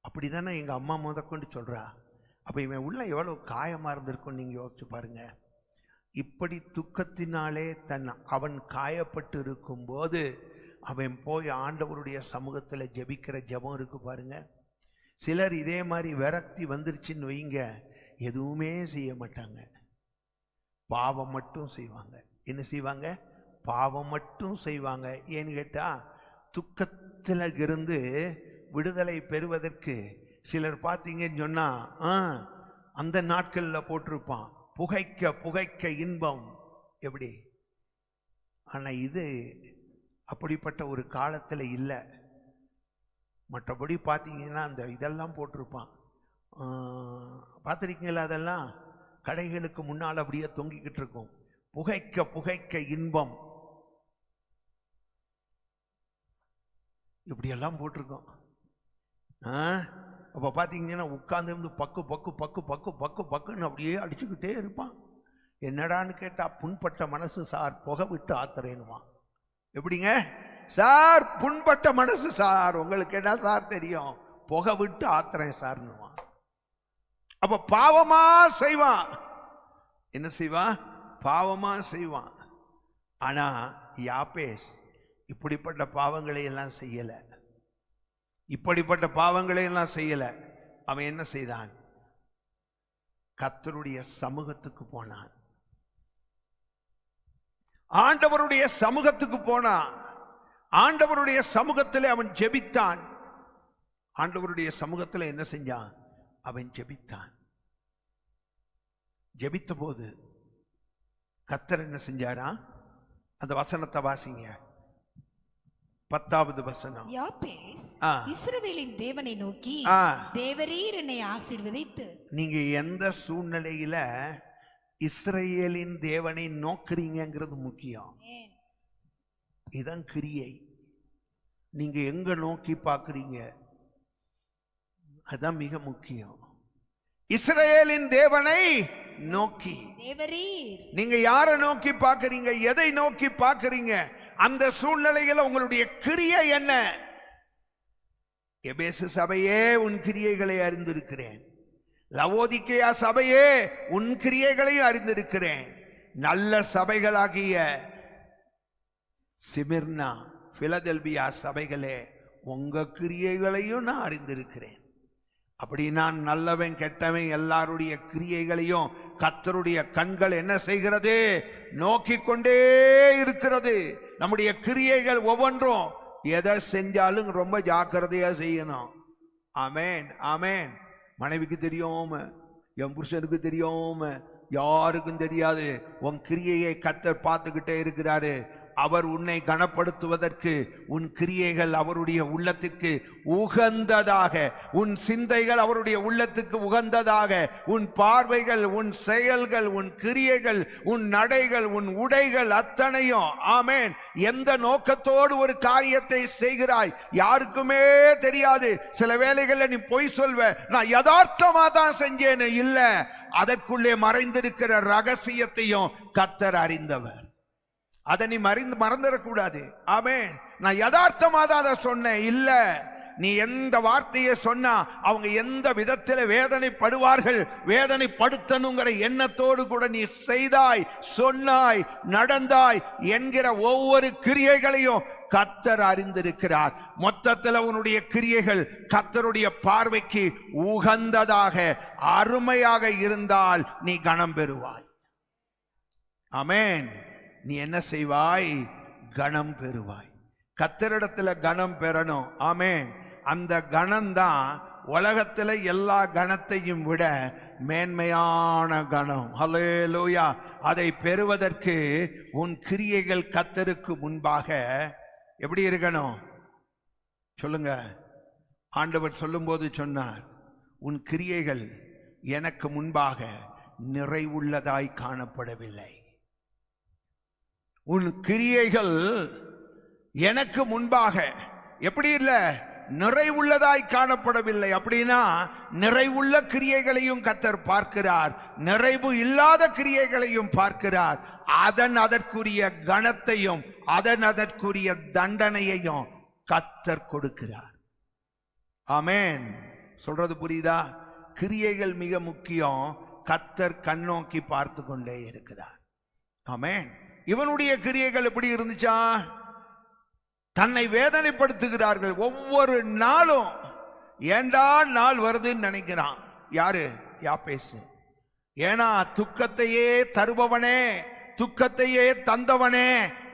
அப்படிதானே எங்க அம்மா முதற்கொண்டு சொல்றா. அப்ப இவன் உள்ள எவ்வளவு காயமா இருந்திருக்கும் நீங்க யோசிச்சு பாருங்க. இப்படி துக்கத்தினாலே அவன் காயப்பட்டு இருக்கும் போது அவன் போய் ஆண்டவருடைய சமூகத்தில் ஜெபிக்கிற ஜெபம் இருக்கு பாருங்க. சிலர் இதே மாதிரி விரக்தி வந்துருச்சுன்னு வைங்க, எதுவுமே செய்ய மாட்டாங்க, பாவம் மட்டும் செய்வாங்க. என்ன செய்வாங்க? பாவம் மட்டும் செய்வாங்க. ஏன்னு கேட்டா, துக்கத்தில் இருந்து விடுதலை பெறுவதற்கு சிலர் பார்த்தீங்கன்னு சொன்னா அந்த நாட்களில் போட்டிருப்பான், புகைக்க புகைக்க இன்பம். எப்படி? ஆனா இது அப்படிப்பட்ட ஒரு காலத்தில் இல்லை. மற்றபடி பார்த்தீங்கன்னா அந்த இதெல்லாம் போட்டிருப்பான், பார்த்துருக்கீங்களா? அதெல்லாம் கடைகளுக்கு முன்னால் அப்படியே தொங்கிக்கிட்டு இருக்கும், புகைக்க புகைக்க இன்பம், இப்படியெல்லாம் போட்டிருக்கோம். அப்போ பார்த்தீங்கன்னா உட்கார்ந்து பக்கு பக்கு பக்கு பக்கு பக்கு பக்குன்னு அப்படியே அடிச்சுக்கிட்டே இருப்பான். என்னடான்னு கேட்டால், புண்பட்ட மனசு சார், புகை விட்டு ஆத்துறேன்னுவான். எப்படிங்க சார்? புண்பட்ட மனசு சார், உங்களுக்கு என்ன சார் தெரியும்? புகை விட்டு ஆத்துறேன் சார்னுவான். அப்ப பாவமா செய்வான். என்ன செய்வான்? பாவமா செய்வான். ஆனா யாபேஸ் இப்படிப்பட்ட பாவங்களை எல்லாம் செய்யல. அவன் என்ன செய்தான்? கர்த்தருடைய சமூகத்துக்கு போனான். ஆண்டவருடைய சமூகத்துக்கு போனான். ஆண்டவருடைய சமூகத்தில் அவன் ஜெபித்தான். ஆண்டவருடைய சமூகத்தில் என்ன செஞ்சான்? அவன் ஜெபித்தான். ஜெபித்த போது கர்த்தர் என்ன செஞ்சாரா? அந்த வசனத்தை வாசிங்க, 10வது வசனம்.
யாபேஸ் இஸ்ரவேலின் தேவனை நோக்கி, தேவரீர் என்னை ஆசீர்வதித்து. நீங்க எந்த சூழ்நிலையில இஸ்ரவேலின் தேவனை நோக்குறீங்கிறது முக்கியம். இதான் கிரியை. நீங்க எங்க நோக்கி பார்க்கறீங்க அதான் மிக முக்கியம். இஸ்ரவேலின் தேவனை நோக்கி. நீங்க யாரை நோக்கி பார்க்கறீங்க? எதை நோக்கி பார்க்கறீங்க? அந்த சூழ்நிலையில் உங்களுடைய கிரியை என்ன? எபேசு சபையே, உன் கிரியைகளை அறிந்திருக்கிறேன். லவோதிக்கேயா சபையே, உன் கிரியைகளையும் அறிந்திருக்கிறேன். நல்ல சபைகளாகிய சிமிர்னா, பிலதெல்பியா சபைகளே, உங்க கிரியைகளையும் நான் அறிந்திருக்கிறேன். அப்படி நான் நல்லவன் கெட்டவன் எல்லாருடைய கிரியைகளையும் கர்த்தருடைய கண்கள் என்ன செய்கிறது? நோக்கிக் கொண்டே இருக்கிறது. நம்முடைய கிரியைகள் ஒவ்வொன்றும் எதை செஞ்சாலும் ரொம்ப ஜாக்கிரதையா செய்யணும். ஆமென், ஆமென். மனைவிக்கு தெரியாம, என் புருஷனுக்கு தெரியாம, யாருக்கும் தெரியாது, உன் கிரியையை கர்த்தர் பார்த்துக்கிட்டே இருக்கிறாரு. அவர் உன்னை கனப்படுத்துவதற்கு உன் கிரியைகள் அவருடைய உள்ளத்துக்கு உகந்ததாக, உன் சிந்தைகள் அவருடைய உள்ளத்துக்கு உகந்ததாக, உன் பார்வைகள், உன் செயல்கள், உன் கிரியைகள், உன் நடைகள், உன் உடைகள் அத்தனையும், ஆமென், எந்த நோக்கத்தோடு ஒரு காரியத்தை செய்கிறாய் யாருக்குமே தெரியாது. சில வேளைகளில் நீ பொய் சொல்வ, நான் யதார்த்தமா தான் செஞ்சேன்னு. இல்ல, அதற்குள்ளே மறைந்திருக்கிற ரகசியத்தையும் கர்த்தர் அறிந்தவர். அதை நீ மறந்துடக்கூடாது. ஆமென். நான் யதார்த்தமா தான் அதை சொன்னேன். இல்ல, நீ எந்த வார்த்தையை சொன்னா அவங்க எந்த விதத்தில் வேதனைப்படுவார்கள், வேதனைப்படுத்தணுங்கிற எண்ணத்தோடு கூட நீ செய்தாய், சொன்னாய், நடந்தாய் என்கிற ஒவ்வொரு கிரியைகளையும் கர்த்தர் அறிந்திருக்கிறார். மொத்தத்தில் உன்னுடைய கிரியைகள் கர்த்தருடைய பார்வைக்கு உகந்ததாக, அருமையாக இருந்தால் நீ கனம் பெறுவாய். ஆமென். நீ என்ன செய்வாய்? கனம் பெறுவாய். கர்த்தரிடத்துல கனம் பெறணும். ஆமென். அந்த கனம்தான் உலகத்துல எல்லா கனத்தையும் விட மேன்மையான கனம். ஹல்லேலூயா. அதை பெறுவதற்கு உன் கிரியைகள் கர்த்தருக்கு முன்பாக எப்படி இருக்கணும்? சொல்லுங்க. ஆண்டவர் சொல்லும்போது சொன்னார், உன் கிரியைகள் எனக்கு முன்பாக நிறைவுள்ளதாய் காணப்படவில்லை. உன் கிரியைகள் எனக்கு முன்பாக எப்படி இல்ல?
நிறைவுள்ளதாய் காணப்படவில்லை. அப்படின்னா நிறைவுள்ள கிரியைகளையும் கர்த்தர் பார்க்கிறார், நிறைவு இல்லாத கிரியைகளையும் பார்க்கிறார். அதற்குரிய கணத்தையும் அதற்குரிய தண்டனையையும் கர்த்தர் கொடுக்கிறார். ஆமென். சொல்றது புரியுதா? கிரியைகள் மிக முக்கியம். கர்த்தர் கண்ணோக்கி பார்த்து கொண்டே இருக்கிறார். ஆமென். இவனுடைய கிரியைகள் எப்படி இருந்துச்சா? தன்னை வேதனைப்படுத்துகிறார்கள். ஒவ்வொரு நாளும் ஏண்டா நாள் வருதுன்னு நினைக்கிறான். யாரு? யாபேசு. ஏன்னா துக்கத்தையே தருபவனே, துக்கத்தையே தந்தவனே,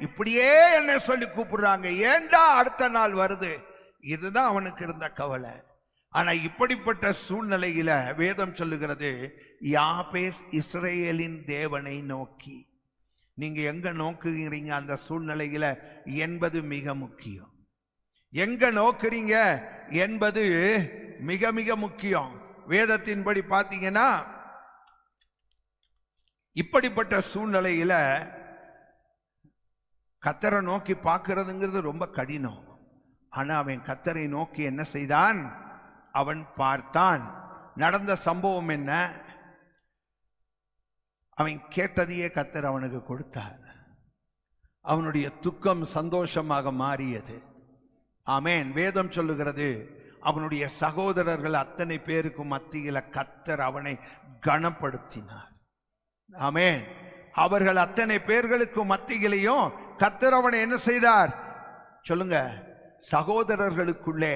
இப்படியே என்ன சொல்லி கூப்பிடுறாங்க. ஏண்டா அடுத்த நாள் வருது? இதுதான் அவனுக்கு இருந்த கவலை. ஆனா இப்படிப்பட்ட சூழ்நிலையில வேதம் சொல்லுகிறது, யாபேஸ் இஸ்ரவேலின் தேவனை நோக்கி. நீங்க எங்க நோக்குறீங்க அந்த சூழ்நிலையில என்பது மிக முக்கியம். எங்க நோக்குறீங்க என்பது மிக மிக முக்கியம். வேதத்தின்படி பார்த்தீங்கன்னா இப்படிப்பட்ட சூழ்நிலையில கர்த்தரை நோக்கி பார்க்கிறதுங்கிறது ரொம்ப கடினம். ஆனா அவன் கர்த்தரை நோக்கி என்ன செய்தான்? அவன் பார்த்தான். நடந்த சம்பவம் என்ன? அவன் கேட்டதையே கர்த்தர் அவனுக்கு கொடுத்தார். அவனுடைய துக்கம் சந்தோஷமாக மாறியது. ஆமென். வேதம் சொல்லுகிறது, அவனுடைய சகோதரர்கள் அத்தனை பேருக்கு மத்தியில கர்த்தர் அவனை கனப்படுத்தினார். ஆமென். அவர்கள் அத்தனை பேர்களுக்கு மத்தியிலையும் கர்த்தர் அவனை என்ன செய்தார்? சொல்லுங்க. சகோதரர்களுக்குள்ளே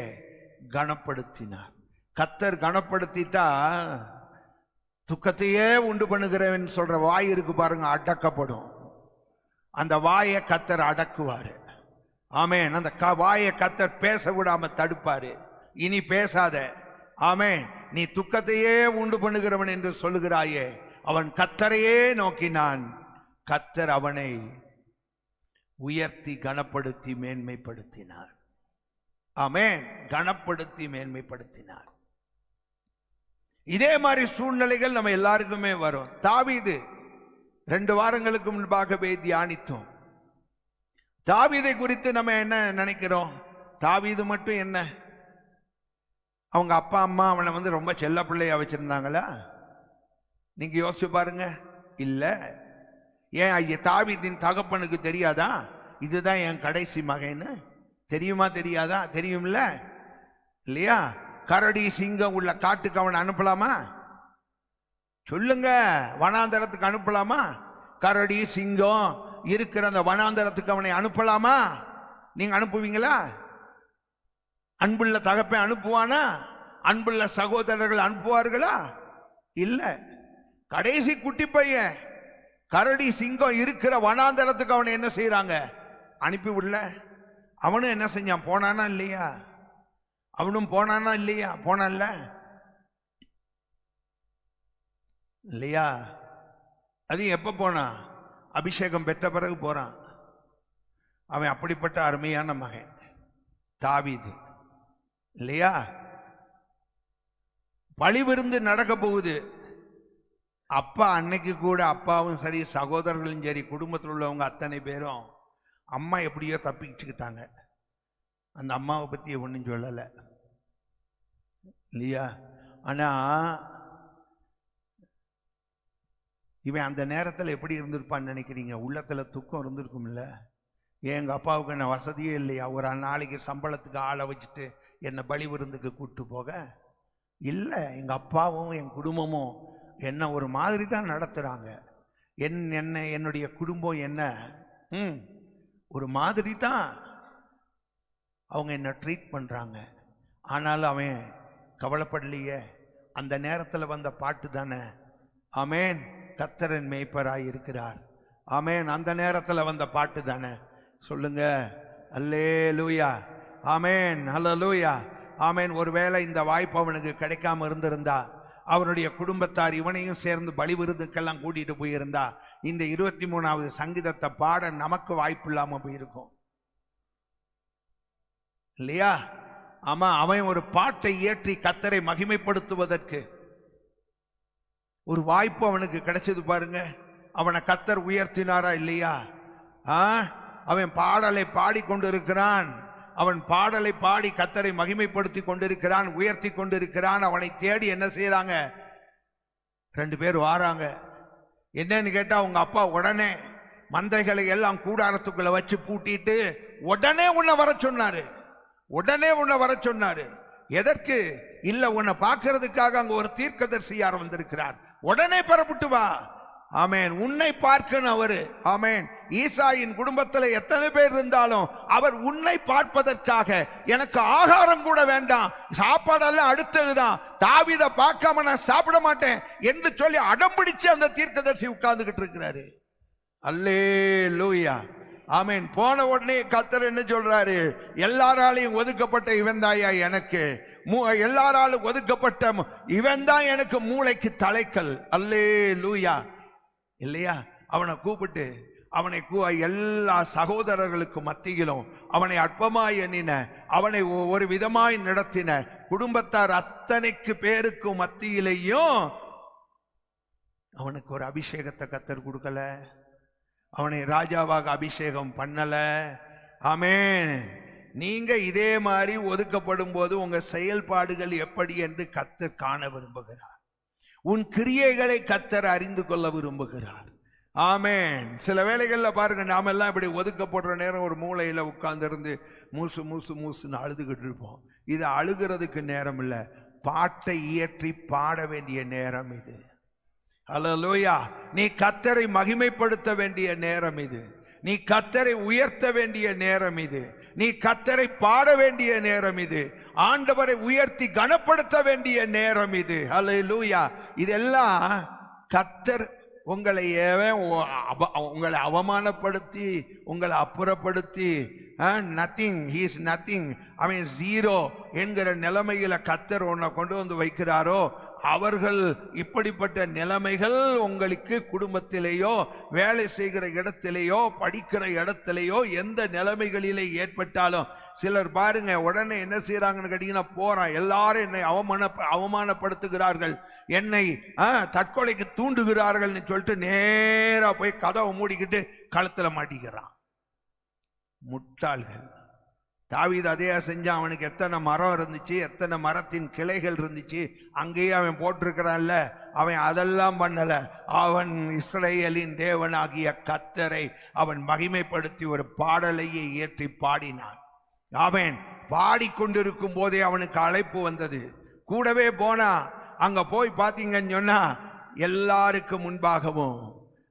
கனப்படுத்தினார். கர்த்தர் கனப்படுத்திட்டா துக்கத்தையே உண்டு பண்ணுகிறவன் சொல்ற வாய் இருக்கு பாருங்க, அடக்கப்படும். அந்த வாயை கர்த்தர் அடக்குவாரு. ஆமென். அந்த வாயை கர்த்தர் பேச விடாம தடுப்பாரு. இனி பேசாத. ஆமென். நீ துக்கத்தையே உண்டு பண்ணுகிறவன் என்று சொல்லுகிறாயே. அவன் கர்த்தரையே நோக்கினான். கர்த்தர் அவனை உயர்த்தி கனப்படுத்தி மேன்மைப்படுத்தினார். ஆமென். கனப்படுத்தி மேன்மைப்படுத்தினார். இதே மாதிரி சூழ்நிலைகள் நம்ம எல்லாருக்குமே வரும். தாவீது 2 வாரங்களுக்கு முன்பாகவே தியானித்தோம். தாவீதை குறித்து நம்ம என்ன நினைக்கிறோம்? தாவீது மட்டும் என்ன, அவங்க அப்பா அம்மா அவனை ரொம்ப செல்ல பிள்ளையா வச்சிருந்தாங்களா? நீங்க யோசிச்சு பாருங்க. இல்ல. ஏன் ஐயா தாவீதின் தகப்பனுக்கு தெரியாதா இதுதான் என் கடைசி மகன்னு? தெரியுமா? தெரியாதா? தெரியும்ல, இல்லையா? கரடி சிங்கம் உள்ள காட்டுக்கு அவனை அனுப்பலாமா? சொல்லுங்க. வனாந்தரத்துக்கு அனுப்பலாமா? கரடி சிங்கம் இருக்கிற அந்த வனாந்தரத்துக்கு அவனை அனுப்பலாமா? நீங்க அனுப்புவீங்களா? அன்புள்ள தகப்பன் அனுப்புவானா? அன்புள்ள சகோதரர்கள் அனுப்புவார்களா? இல்ல. கடைசி குட்டி பையன் கரடி சிங்கம் இருக்கிற வனாந்தரத்துக்கு அவனை என்ன செய்யறாங்க? அனுப்பி விடல. அவனும் என்ன செஞ்சான்? போனானா இல்லையா? அவனும் போனானா இல்லையா? போனான்ல, இல்லையா? அது எப்ப போனான்? அபிஷேகம் பெற்ற பிறகு போறான். அவன் அப்படிப்பட்ட அருமையான மகன் தாவீது, இல்லையா? பழி விருந்து நடக்க போகுது. அப்பா அன்னைக்கு கூட அப்பாவும் சரி, சகோதரர்களும் சரி, குடும்பத்தில் உள்ளவங்க அத்தனை பேரும் அம்மா எப்படியோ தப்பிச்சுக்கிட்டாங்க. அந்த அம்மாவை பற்றி ஒன்றும் சொல்லலை, இல்லையா? ஆனா இவன் அந்த நேரத்தில் எப்படி இருந்திருப்பான்னு நினைக்கிறீங்க? உள்ளத்துல துக்கம் இருந்திருக்கும்ல. எங்க அப்பாவுக்கு என்ன வசதியே இல்லையா? ஒரு நாளைக்கு சம்பளத்துக்கு ஆளை வச்சுட்டு என்னை பலி விருந்துக்கு கூப்பிட்டு போக? இல்லை. எங்க அப்பாவும் என் குடும்பமும் என்ன ஒரு மாதிரி தான் நடத்துறாங்க. என்னுடைய குடும்பம் என்ன ஒரு மாதிரி தான் அவங்க என்ன ட்ரீட் பண்றாங்க. ஆனாலும் அவன் கவலைப்படலையே. அந்த நேரத்தில் வந்த பாட்டு தானே, ஆமென், கர்த்தரின் மேய்ப்பராய் இருக்கிறார். ஆமென். அந்த நேரத்தில் வந்த பாட்டு தானே. சொல்லுங்க, அல்லேலூயா, ஆமென், ஹல்லேலூயா, ஆமென். ஒருவேளை இந்த வாய்ப்பு அவனுக்கு கிடைக்காம இருந்திருந்தா, அவனுடைய குடும்பத்தார் இவனையும் சேர்ந்து பலி விருதுக்கெல்லாம் கூட்டிட்டு போயிருந்தா, இந்த 23வது சங்கீதத்தை பாட நமக்கு வாய்ப்பு இல்லாம போயிருக்கும், இல்லையா? ஆமா. அவன் ஒரு பாட்டை இயற்றி கர்த்தரை மகிமைப்படுத்துவதற்கு ஒரு வாய்ப்பு அவனுக்கு கிடைச்சது பாருங்க. அவனை கர்த்தர் உயர்த்தினாரா இல்லையா? அவன் பாடலை பாடிக்கொண்டிருக்கிறான். அவன் பாடலை பாடி கர்த்தரை மகிமைப்படுத்தி கொண்டிருக்கிறான், உயர்த்தி கொண்டிருக்கிறான். அவனை தேடி என்ன செய்யறாங்க? 2 பேர் வாராங்க. என்னன்னு கேட்டா, உங்க அப்பா உடனே மந்தைகளை எல்லாம் கூடாரத்துக்குள்ள வச்சு பூட்டிட்டு உடனே உன்னை வர சொன்னாரு. உடனே உன்னை வர சொன்னாரு. எதற்கு? இல்ல, உன்னை பார்க்கிறதுக்காக அங்க ஒரு தீர்க்கதரிசியார் வந்திருக்கிறார், உடனே பெறப்பட்டு வா. ஆமேன். உன்னை பார்க்கணும் அவரு. ஆமேன். ஈசாயின் குடும்பத்தில் எத்தனை பேர் இருந்தாலும் அவர் உன்னை பார்ப்பதற்காக, எனக்கு ஆகாரம் கூட வேண்டாம், சாப்பாடெல்லாம் அடுத்ததுதான், தாவீதை பார்க்காம நான் சாப்பிட மாட்டேன் என்று சொல்லி அடம்பிடிச்சு அந்த தீர்க்கதரிசி உட்கார்ந்துகிட்டு இருக்கிறாரு. அல்லேலூயா. ஆமேன். போன உடனே கர்த்தர் என்ன சொல்றாரு? எல்லாராலையும் ஒதுக்கப்பட்ட இவன் தாயா எனக்கு, எல்லாராலும் ஒதுக்கப்பட்ட இவன் தான் எனக்கு மூளைக்கு தலைக்கல். அல்லேலூயா. இல்லையா? அவனை கூப்பிட்டு அவனை எல்லா சகோதரர்களுக்கு மத்தியிலும் அவனை அற்பமாய் எண்ணின, அவனை ஒரு விதமாய் நடத்தின குடும்பத்தார் அத்தனைக்கு பேருக்கு மத்தியிலையும் அவனுக்கு ஒரு அபிஷேகத்தை கர்த்தர் கொடுக்கல, அவனை ராஜாவாக அபிஷேகம் பண்ணல. ஆமென். நீங்க இதே மாதிரி ஒதுக்கப்படும் போது உங்க செயல்பாடுகள் எப்படி என்று கர்த்தர் காண விரும்புகிறார். உன் கிரியைகளை கர்த்தர் அறிந்து கொள்ள விரும்புகிறார். ஆமென். சில வேளைகள்ல பாருங்க, நாம எல்லாம் இப்படி ஒதுக்கப்படுற நேரம் ஒரு மூலையில உட்கார்ந்து இருந்து மூசு மூசு மூசுன்னு அழுதுகிட்டு இருப்போம். இது அழுகிறதுக்கு நேரம் இல்லை, பாட்டை இயற்றி பாட வேண்டிய நேரம் இது. அல்லேலூயா. நீ கர்த்தரை மகிமைப்படுத்த வேண்டிய நேரம் இது. நீ கர்த்தரை உயர்த்த வேண்டிய நேரம் இது. நீ கர்த்தரை பாட வேண்டிய நேரம் இது. ஆண்டவரை உயர்த்தி கனப்படுத்த வேண்டிய நேரம் இது. அல்லேலூயா. இதெல்லாம் கர்த்தர் உங்களை அவமானப்படுத்தி உங்களை அப்புறப்படுத்தி நத்திங், ஹி இஸ் நத்திங், அவன் ஜீரோ என்கிற நிலைமையில கர்த்தர் உன்னை கொண்டு வந்து வைக்கிறாரோ, அவர்கள் இப்படிப்பட்ட நிலைமைகள் உங்களுக்கு குடும்பத்திலேயோ வேலை செய்கிற இடத்திலேயோ படிக்கிற இடத்திலேயோ எந்த நிலைமைகளிலே ஏற்பட்டாலும், சிலர் பாருங்க உடனே என்ன செய்யறாங்கன்னு கேட்டீங்கன்னா, போறான், எல்லாரும் என்னை அவமானப்படுத்துகிறார்கள், என்னை தற்கொலைக்கு தூண்டுகிறார்கள் சொல்லிட்டு நேரா போய் கதவை மூடிக்கிட்டு கழுத்துல மாட்டிக்கிறான். முட்டாள்கள். தாவீது அதே செஞ்சான். அவனுக்கு எத்தனை மரம் இருந்துச்சு, எத்தனை மரத்தின் கிளைகள் இருந்துச்சு, அங்கேயே அவன் போட்டிருக்கிறான்ல, அவன் அதெல்லாம் பண்ணல. அவன் இஸ்ரவேலின் தேவனாகிய கர்த்தரை அவன் மகிமைப்படுத்தி ஒரு பாடலையை ஏற்றி பாடினான். அவன் பாடிக்கொண்டிருக்கும் போதே அவனுக்கு அழைப்பு வந்தது. கூடவே போனா, அங்க போய் பார்த்தீங்கன்னு சொன்னா எல்லாருக்கும் முன்பாகவும்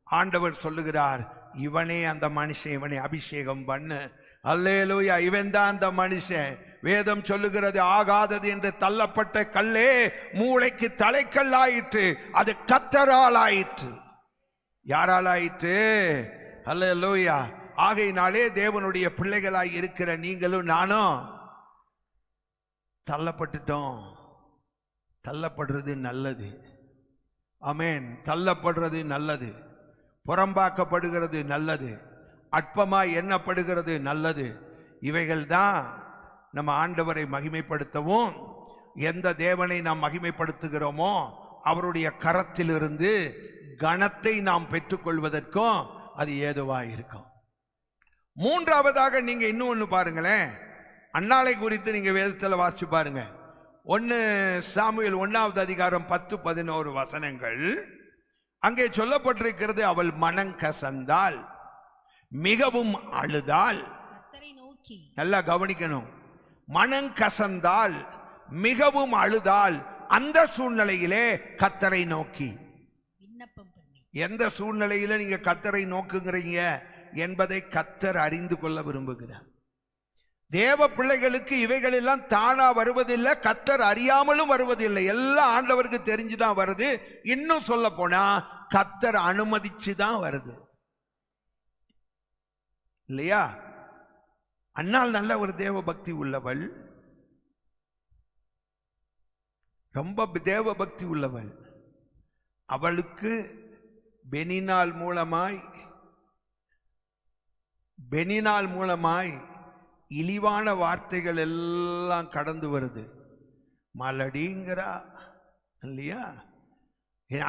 ஆண்டவர் சொல்லுகிறார், இவனே அந்த மனுஷன், இவனை அபிஷேகம் பண்ணு. அல்லேலூயா. இவன் தான் அந்த மனுஷன். வேதம் சொல்லுகிறது, ஆகாதது என்று தள்ளப்பட்ட கல்லே மூளைக்கு தலைக்கல் ஆயிற்று. அது கர்த்தரால் ஆயிற்று. யாரால் ஆயிற்று? அல்லேலூயா. ஆகையினாலே தேவனுடைய பிள்ளைகளாய் இருக்கிற நீங்களும் நானும் தள்ளப்பட்டுட்டோம். தள்ளப்படுறது நல்லது. ஆமென். தள்ளப்படுறது நல்லது, புறம்பாக்கப்படுகிறது நல்லது, அற்பமாய் எண்ணப்படுகிறது நல்லது. இவைகள் தான் நம்ம ஆண்டவரை மகிமைப்படுத்தவும், எந்த தேவனை நாம் மகிமைப்படுத்துகிறோமோ அவருடைய கரத்திலிருந்து கனத்தை நாம் பெற்றுக்கொள்வதற்கும் அது ஏதுவாக இருக்கும். மூன்றாவதாக நீங்க இன்னொன்னு பாருங்களேன். அன்னாளை குறித்து நீங்க வேதத்தில் வாசிச்சு பாருங்க. 1 சாமுவேல் 1வது அதிகாரம் 10-11 வசனங்கள். அங்கே சொல்லப்பட்டிருக்கிறது, அவள் மனங்கசந்தாள், மிகவும் அழுதாள். நல்லா கவனிக்கணும். மனங்கசந்தாள், மிகவும் அழுதாள். அந்த சூழ்நிலையிலே கர்த்தரை நோக்கி விண்ணப்பம் பண்ணி. எந்த சூழ்நிலையில நீங்க கர்த்தரை நோக்குங்கிறீங்க என்பதை கர்த்தர் அறிந்து கொள்ள விரும்புகிறார். தேவ பிள்ளைகளுக்கு இவைகள் எல்லாம் தானா வருவதில்லை, கர்த்தர் அறியாமலும் வருவதில்லை. எல்லாம் ஆண்டவருக்கு தெரிஞ்சுதான் வருது. இன்னும் சொல்ல போனா கர்த்தர் அனுமதிச்சுதான் வருது. இல்லையா? அன்னாள் நல்ல ஒரு தேவ பக்தி உள்ளவள், ரொம்ப தேவ பக்தி உள்ளவள். அவளுக்கு பெனினால் மூலமாய் இழிவான வார்த்தைகள் எல்லாம் கடந்து வருது. மலடிங்கிறா இல்லையா?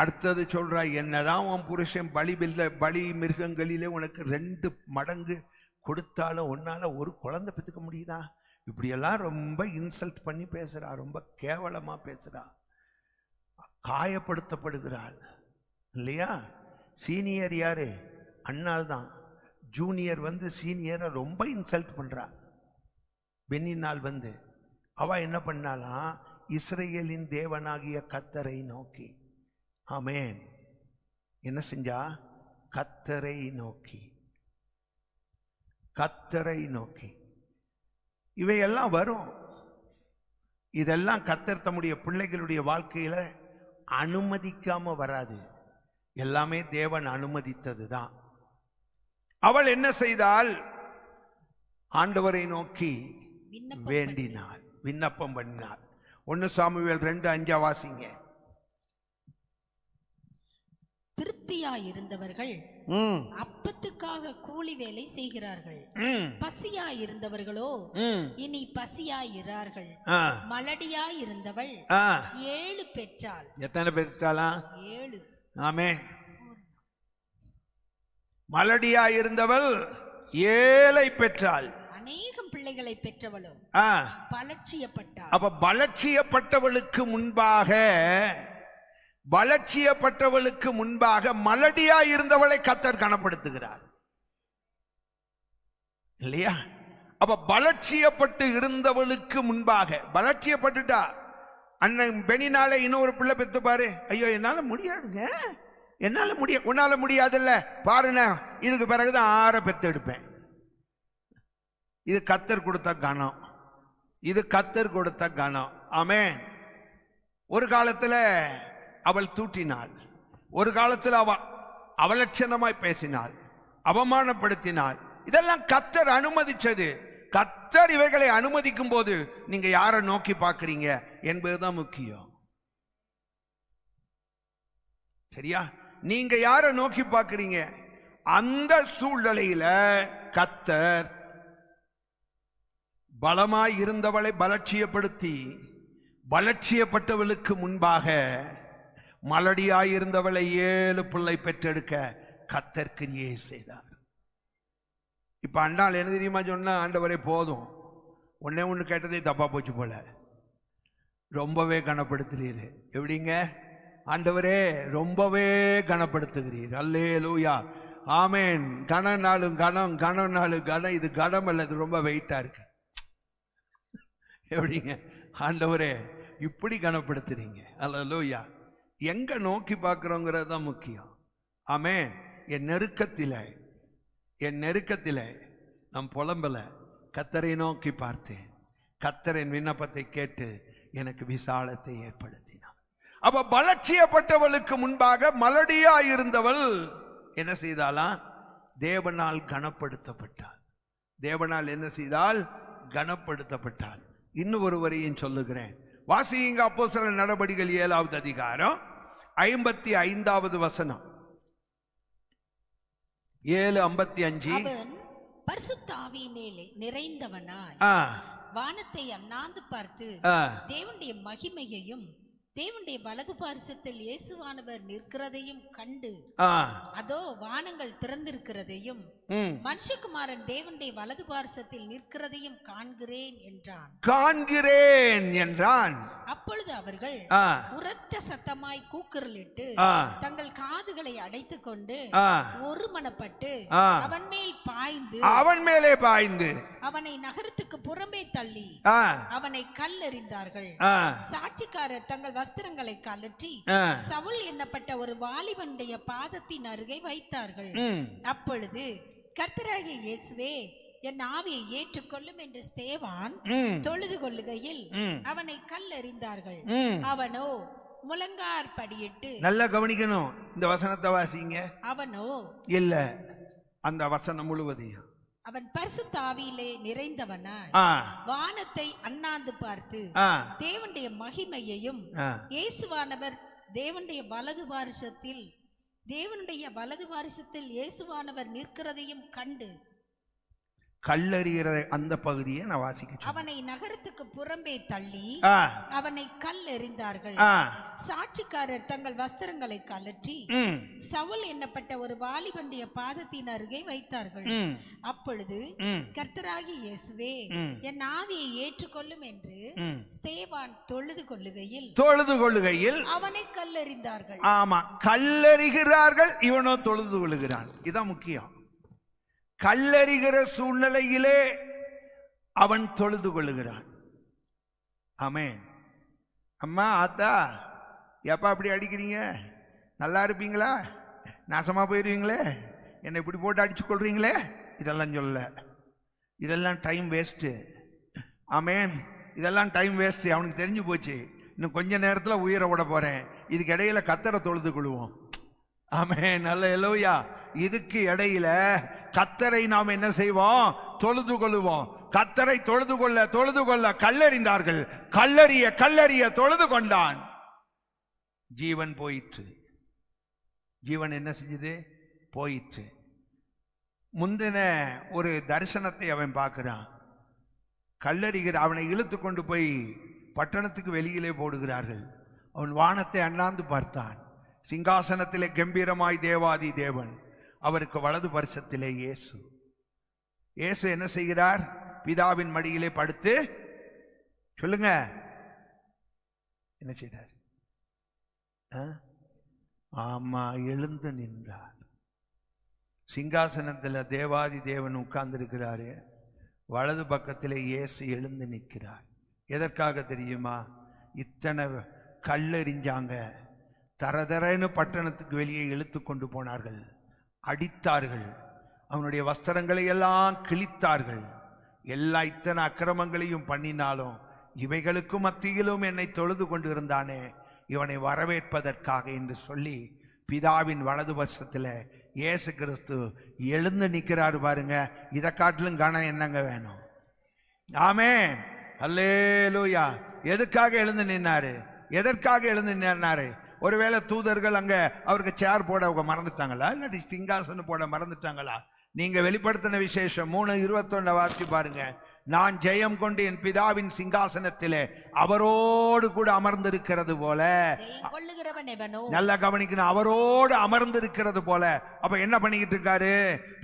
அடுத்தது சொல்றா, என்னதான் உன் புருஷன் பலி மிருகங்களிலே உனக்கு 2 மடங்கு கொடுத்தாலும் உன்னால ஒரு குழந்தை பெற்றுக்க முடியுதா? இப்படியெல்லாம் ரொம்ப இன்சல்ட் பண்ணி பேசுறா, ரொம்ப கேவலமா பேசுறா, காயப்படுத்தப்படுகிறாள் இல்லையா? சீனியர் யாரு? அண்ணாள் தான். ஜூனியர் வந்து சீனியரை ரொம்ப இன்சல்ட் பண்றா. பெண்ணினால் வந்து அவ என்ன பண்ணாலாம்? இஸ்ரவேலின் தேவனாகிய கர்த்தரை நோக்கி, ஆமென், என்ன செஞ்சா? கர்த்தரை நோக்கி, கர்த்தரை நோக்கி. இவையெல்லாம் வரும். இதெல்லாம் கர்த்தர் தம்முடைய பிள்ளைகளுடைய வாழ்க்கையில அனுமதிக்காம வராது. எல்லாமே தேவன் அனுமதித்தது தான். அவள் என்ன செய்தாள்? ஆண்டவரை நோக்கி வேண்டினாள், விண்ணப்பம் பண்ணினாள். 1 சாமுவேல் 2:5 வாசிங்க.
திருப்தியாயிருந்தவர்கள் அப்பத்துக்காக கூலி வேலை செய்கிறார்கள், பசியாயிருந்தவர்களோ இனி பசியாயிரார்கள். மலடியாயிருந்தவள் 7 பெற்றாள்.
எத்தனை பெற்றாளா?
7.
ஆமென். மலடியாயிருந்தவள் 7 பெற்றாள்.
அநேகம் பிள்ளைகளை பெற்றவளோ பலட்சியப்பட்டாள்.
அப்ப பலட்சியப்பட்டவளுக்கு முன்பாக, பலட்சியப்பட்டவளுக்கு முன்பாக மலடியாய் இருந்தவளை கர்த்தர் கனப்படுத்துகிறார் இல்லையா? அப்ப பலட்சியப்பட்டு இருந்தவளுக்கு முன்பாக, பலட்சியப்பட்டுட்டா. அண்ணன் பெண்ணினால இன்னொரு பிள்ளை பெத்து பாரு, ஐயோ என்னால முடியாதுங்க, என்னால உன்னால முடியாதுல்ல பாருங்க, இதுக்கு பிறகுதான் 6 பெத்து எடுப்பேன். இது கர்த்தர் கொடுத்த கனம், இது கர்த்தர் கொடுத்த கனம். ஆமென். ஒரு காலத்துல அவள் தூட்டினாள், ஒரு காலத்தில் அவள் அவலட்சணமாய் பேசினாள், அவமானப்படுத்தினாள். இதெல்லாம் கர்த்தர் அனுமதிச்சது. கர்த்தர் இவைகளை அனுமதிக்கும் போது நீங்க யாரை நோக்கி பார்க்கிறீங்க என்பதுதான் முக்கியம். சரியா? நீங்க யாரை நோக்கி பார்க்கிறீங்க? அந்த சூழ்நிலையில கர்த்தர் பலமாய் இருந்தவளை பலட்சியப்படுத்தி, பலட்சியப்பட்டவளுக்கு முன்பாக மலடியாயிருந்தவளை 7 பிள்ளை பெற்றெடுக்க கர்த்தர் கிரியை செய்தார். இப்ப அண்ணாள் என்ன தெரியுமா சொன்னா? ஆண்டவரே போதும், ஒண்ணு கேட்டதே தப்பா போச்சு போல, ரொம்பவே கனப்படுத்துறீர். எப்படிங்க ஆண்டவரே? ரொம்பவே கனப்படுத்துகிறீர். அல்லேலூயா, ஆமென். கனநாளும் கனம், கனநாளும் கனம். இது கனம் அல்ல, இது ரொம்ப வெயிட்டா இருக்கு. எப்படிங்க ஆண்டவரே இப்படி கனப்படுத்துறீங்க? அல்லேலூயா. எங்க நோக்கி பார்க்கிறோங்கிறது தான் முக்கியம். ஆமென். என் நெருக்கத்தில் நம் புலம்பல, கர்த்தரை நோக்கி பார்த்தேன். கர்த்தரின் விண்ணப்பத்தை கேட்டு எனக்கு விசாலத்தை ஏற்படுத்தினார். அப்ப பலட்சியப்பட்டவளுக்கு முன்பாக மலடியா இருந்தவள் என்ன செய்தாலாம்? தேவனால் கனப்படுத்தப்பட்டாள். தேவனால் என்ன செய்தால்? கனப்படுத்தப்பட்டாள். இன்னும் ஒருவரையும் சொல்லுகிறேன், வாசியுங்க. அப்போஸ்தலர் நடபடிகள் 7வது அதிகாரம் 55வது வசனம். 7:55.
அவன் பரிசுத்த ஆவியினாலே நிறைந்தவனாய் வானத்தை அண்ணாந்து பார்த்து தேவனுடைய மகிமையையும் தேவனுடைய வலது பார்சத்தில் இயேசுவானவர் நிற்கிறதையும் கண்டு, அதோ வானங்கள் திறந்திருக்கிறதையும் மனுஷகுமாரன் தேவனுடைய வலது பார்சத்தில் நிற்கிறதையும் காண்கிறேன் என்றான். அப்பொழுது அவர்கள் உரத்த சத்தமாய் கூக்குரலிட்டு தங்கள் காதுகளை அடைத்துக் கொண்டு ஒருமனப்பட்டு அவன் மேலே பாய்ந்து அவனை நகரத்துக்கு புறம்பே தள்ளி அவனை கல்லெறிந்தார்கள். சாட்சிக்காரர் தங்கள் வஸ்திரங்களை கழற்றி சவுல் என்னப்பட்ட ஒரு வாலிபனுடைய பாதத்தின் அருகே வைத்தார்கள். அப்பொழுது கர்த்தராகிய இயேசுவே, என் ஆவியை ஏற்றுக்கொள்ளும் என்று ஸ்தேவான் தொழுது கொள்ளுகையில் அவனை கல்லெறிந்தார்கள். அவனோ முழங்கார் படியிட்டு, நல்லா கவனிக்கணும், இந்த வசனத்தை வாசிங்க. அவனோ இல்ல, அந்த வசனம் முழுவதையும், அவன் பரிசுத்த ஆவியிலே நிறைந்தவனாய் வானத்தை அண்ணாந்து பார்த்து தேவனுடைய மகிமையையும் இயேசுவானவர் தேவனுடைய வலது வாரிசத்தில் இயேசுவானவர் நிற்கிறதையும் கண்டு.
கல்லறிகிற அந்த பகுதியை நான் வாசிக்க
அவனை நகரத்துக்கு புறம்பே தள்ளி அவனை கல் எறிந்தார்கள். சாட்சிக்காரர் தங்கள் வஸ்திரங்களை கலற்றி சவுல் என்னப்பட்ட ஒரு வாலிபனுடைய பாதத்தின் அருகே வைத்தார்கள். அப்பொழுது கர்த்தராகிய இயேசுவே என் ஆவியை ஏற்றுக்கொள்ளும் என்று ஸ்தேவான் தொழுது கொள்ளுகையில் அவனை கல்லெறிந்தார்கள்.
ஆமா, கல்லெறிகிறார்கள், இவனோ தொழுது கொள்ளுகிறான். இதான் முக்கியம். கல்லறிகிற சூழ்நிலையிலே அவன் தொழுது கொள்ளுகிறான். ஆமென். அம்மா, ஆத்தா, எப்பா அப்படி அடிக்கிறீங்க? நல்லா இருப்பீங்களா? நாசமா போயிருவீங்களே, என்னை இப்படி போட்டு அடிச்சு கொள்றீங்களே, இதெல்லாம் சொல்ல. இதெல்லாம் டைம் வேஸ்ட்டு. ஆமென். இதெல்லாம் டைம் வேஸ்ட்டு. அவனுக்கு தெரிஞ்சு போச்சு, இன்னும் கொஞ்ச நேரத்தில் உயிரை விட போறேன், இதுக்கு இடையில கத்தரை தொழுது கொள்வோம். ஆமென். நல்ல எல்லோயா. இதுக்கு இடையில கத்தரை நாம் என்ன செய்வோம்? தொழுது கொள்ளுவோம். கத்தரை தொழுது கொள்ள கல்லறிந்தார்கள். கல்லறிய தொழுது கொண்டான். ஜீவன் போயிற்று. ஜீவன் என்ன செஞ்சது? போயிற்று. முந்தின ஒரு தரிசனத்தை அவன் பார்க்கிறான். கல்லறிகிற அவனை இழுத்து கொண்டு போய் பட்டணத்துக்கு வெளியிலே போடுகிறார்கள். அவன் வானத்தை அண்ணாந்து பார்த்தான். சிங்காசனத்திலே கம்பீரமாய் தேவாதி தேவன், அவருக்கு வலது பரிசத்திலே இயேசு. இயேசு என்ன செய்கிறார்? பிதாவின் மடியிலே படுத்து, சொல்லுங்க, என்ன செய்தார்? ஆமா, எழுந்து நின்றார். சிங்காசனத்தில் தேவாதி தேவன் உட்கார்ந்து இருக்கிறாரு. வலது பக்கத்திலே இயேசு எழுந்து நிற்கிறார். எதற்காக தெரியுமா? இத்தனை கல்லெறிஞ்சாங்க, தரதரன்னு பட்டணத்துக்கு வெளியே இழுத்து கொண்டு போனார்கள், அடித்தார்கள், அவனுடைய வஸ்திரங்களை எல்லாம் கிழித்தார்கள். எல்லா இத்தனை அக்கிரமங்களையும் பண்ணினாலும் இவைகளுக்கு மத்தியிலும் என்னை தொழுது கொண்டு இருந்தானே, இவனை வரவேற்பதற்காக என்று சொல்லி பிதாவின் வலது பட்சத்தில் இயேசு கிறிஸ்து எழுந்து நிற்கிறாரு. பாருங்க, இதை காட்டிலும் கனம் என்னங்க வேணும்? ஆமென். அல்லேலூயா. எதுக்காக எழுந்து நின்னாரு? எதற்காக எழுந்து நின்னாரு? ஒருவேளை தூதர்கள் அங்க அவருக்கு சேர் போட அவங்க மறந்துட்டாங்களா? இல்லாட்டி சிங்காசனம் போட மறந்துட்டாங்களா? நீங்க வெளிப்படுத்தின விசேஷம் 3:21 வார்த்தை பாருங்க. நான் ஜெயம் கொண்டு என் பிதாவின் சிங்காசனத்திலே அவரோடு கூட அமர்ந்திருக்கிறது போல. நல்லா கவனிக்கணும், அவரோடு அமர்ந்திருக்கிறது போல. அப்ப என்ன பண்ணிக்கிட்டு இருக்காரு?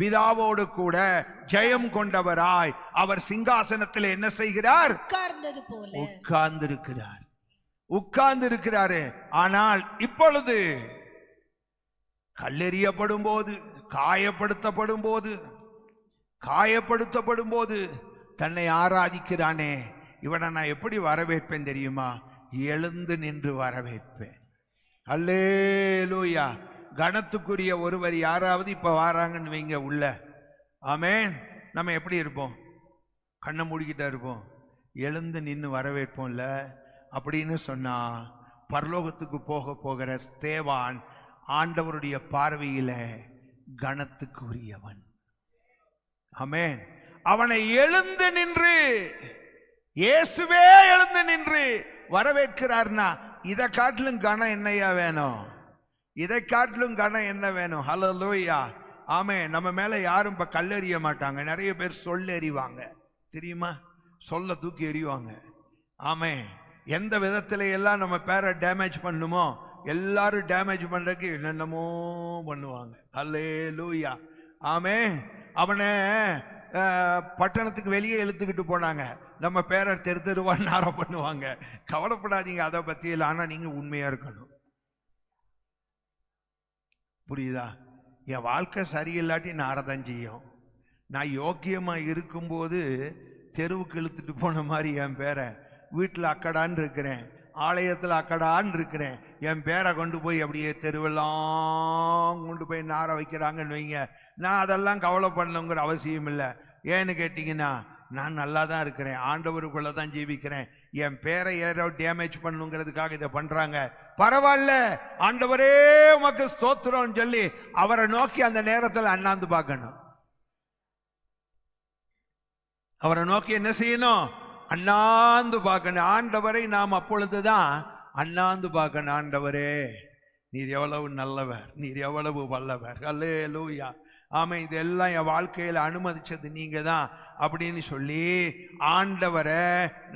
பிதாவோடு கூட ஜெயம் கொண்டவராய் அவர் சிங்காசனத்திலே என்ன செய்கிறார்? உட்கார்ந்து இருக்கிறாரு. ஆனால் இப்பொழுது கல்லெறியப்படும் போது, காயப்படுத்தப்படும் போது தன்னை ஆராதிக்கிறானே, இவனை நான் எப்படி வரவேற்பேன் தெரியுமா? எழுந்து நின்று வரவேற்பேன். அல்லேலூயா. கணத்துக்குரிய ஒருவர் யாராவது இப்ப வாராங்கன்னு வைங்க உள்ள, ஆமென், நம்ம எப்படி இருப்போம்? கண்ணை மூடிக்கிட்டா இருப்போம்? எழுந்து நின்று வரவேற்போம்ல. அப்படின்னு சொன்னா பரலோகத்துக்கு போகிற ஸ்தேவான் ஆண்டவருடைய பார்வையில கணத்துக்கு உரியவன். ஆமென். அவனை எழுந்து நின்று, இயேசுவே எழுந்து நின்று வரவேற்கிறார்னா இதை காட்டிலும் கணம் என்னையா வேணும்? இதை காட்டிலும் கணம் என்ன வேணும்? ஹல்லேலூயா. ஆமென். நம்ம மேல யாரும் இப்ப கல்லெறிய மாட்டாங்க. நிறைய பேர் சொல்லெறிவாங்க, தெரியுமா? சொல்ல தூக்கி எறிவாங்க. ஆமென். எந்த விதத்துல எல்லாம் நம்ம பேரை டேமேஜ் பண்ணுமோ எல்லாரும் டேமேஜ் பண்றதுக்கு என்னென்னமோ பண்ணுவாங்க. அல்லேலூயா. ஆமென். அவனை பட்டணத்துக்கு வெளியே இழுத்துக்கிட்டு போனாங்க. நம்ம பேரை தெருவா நாரம் பண்ணுவாங்க. கவலைப்படாதீங்க அதை பத்தி இல்லை. ஆனா நீங்க உண்மையா இருக்கணும். புரியுதா? என் வாழ்க்கை சரியில்லாட்டி நாரதான் செய்யும். நான் யோக்கியமா இருக்கும்போது தெருவுக்கு இழுத்துட்டு போன மாதிரி என் பேரை வீட்டில் அக்கடான்னு இருக்கிறேன், ஆலயத்தில் அக்கடான்னு இருக்கிறேன், என் பேரை கொண்டு போய் அப்படியே தெருவெல்லாம் கொண்டு போய் நார வைக்கிறாங்கன்னு வைங்க. நான் அதெல்லாம் கவலை பண்ணணுங்கிற அவசியம் இல்லை. ஏன்னு கேட்டிங்கன்னா நான் நல்லா தான் இருக்கிறேன், ஆண்டவருக்குள்ள தான் ஜீவிக்கிறேன். என் பேரை ஏதோ டேமேஜ் பண்ணணுங்கிறதுக்காக இதை பண்றாங்க, பரவாயில்ல, ஆண்டவரே உமக்கு ஸ்தோத்திரம்னு சொல்லி அவரை நோக்கி அந்த நேரத்தில் அண்ணாந்து பார்க்கணும். அவரை நோக்கி என்ன செய்யணும்? அண்ணாந்து பார்க்கணும். ஆண்டவரை நாம் அப்பொழுதுதான் அண்ணாந்து பார்க்கணும். ஆண்டவரே, நீர் எவ்வளவு நல்லவர், நீர் எவ்வளவு வல்லவர். அல்லேலூயா. ஆமா, இதெல்லாம் என் வாழ்க்கையில் அனுமதிச்சது நீங்க தான். அப்படின்னு சொல்லி ஆண்டவரை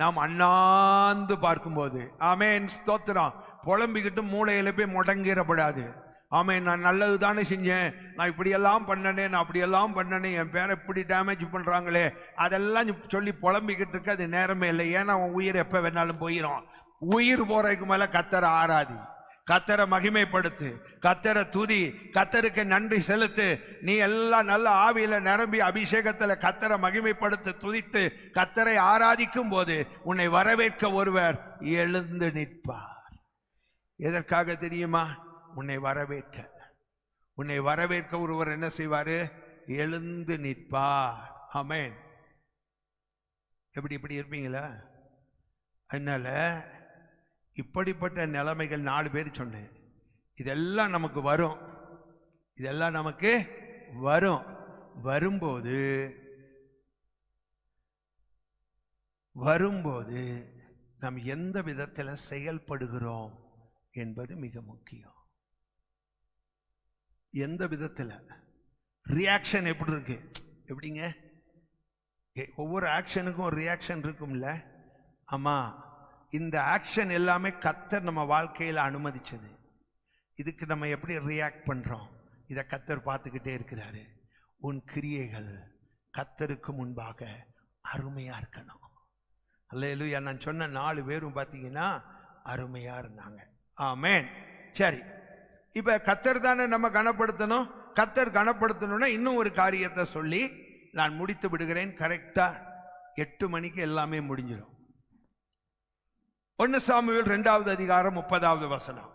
நாம் அண்ணாந்து பார்க்கும்போது, ஆமென், ஸ்தோத்திரம், புலம்பிக்கிட்டு மூளையில போய் முடங்கிடப்படாது. ஆமென், நான் நல்லது தானே செஞ்சேன், நான் இப்படியெல்லாம் பண்ணனே, நான் அப்படியெல்லாம் பண்ணனே, என் பேரை இப்படி டேமேஜ் பண்ணுறாங்களே, அதெல்லாம் சொல்லி புலம்பிக்கிட்டு இருக்க அது நேரமே இல்லை. ஏன்னா அவன் உயிர் எப்போ வேணாலும் போயிடும். உயிர் போறதுக்கு மேலே கத்தரை ஆராதி, கத்தரை மகிமைப்படுத்து, கத்தரை துதி, கத்தருக்கு நன்றி செலுத்து. நீ எல்லாம் நல்ல ஆவியில நிரம்பி அபிஷேகத்தில் கத்தரை மகிமைப்படுத்து, துதித்து கத்தரை ஆராதிக்கும் போது உன்னை வரவேற்க ஒருவர் எழுந்து நிற்பார். எதற்காக தெரியுமா? உன்னை வரவேற்க. உன்னை வரவேற்க ஒருவர் என்ன செய்வாரு? எழுந்து நிற்பார். ஆமென். இப்படி இருப்பீங்களா? அதனால இப்படிப்பட்ட நிலைமைகள் 4 பேர் சொன்னேன். இதெல்லாம் நமக்கு வரும், இதெல்லாம் நமக்கு வரும். வரும்போது நாம் எந்த விதத்தில் செயல்படுகிறோம் என்பது மிக முக்கியம். எந்த விதத்தில் ரியாக்ஷன் எப்படி இருக்கு? எப்படிங்க? ஒவ்வொரு ஆக்ஷனுக்கும் ஒரு ரியாக்ஷன் இருக்கும்ல. ஆமா, இந்த ஆக்ஷன் எல்லாமே கர்த்தர் நம்ம வாழ்க்கையில் அனுமதிச்சது. இதுக்கு நம்ம எப்படி ரியாக்ட் பண்றோம் இதை கர்த்தர் பார்த்துக்கிட்டே இருக்கிறாரு. உன் கிரியைகள் கர்த்தருக்கு முன்பாக அருமையா இருக்கணும். அல்லேலூயா. நான் சொன்ன 4 பேரும் பார்த்தீங்கன்னா அருமையா இருந்தாங்க. ஆமென். சரி, இப்ப கர்த்தர் தானே நம்ம கனப்படுத்தணும். கர்த்தர் கனப்படுத்தணும்னா இன்னும் ஒரு காரியத்தை சொல்லி நான் முடித்து விடுகிறேன். கரெக்டா 8 மணிக்கு எல்லாமே முடிஞ்சிடும். 1 சாமுவேல் 2வது அதிகாரம் 30வது வசனம்.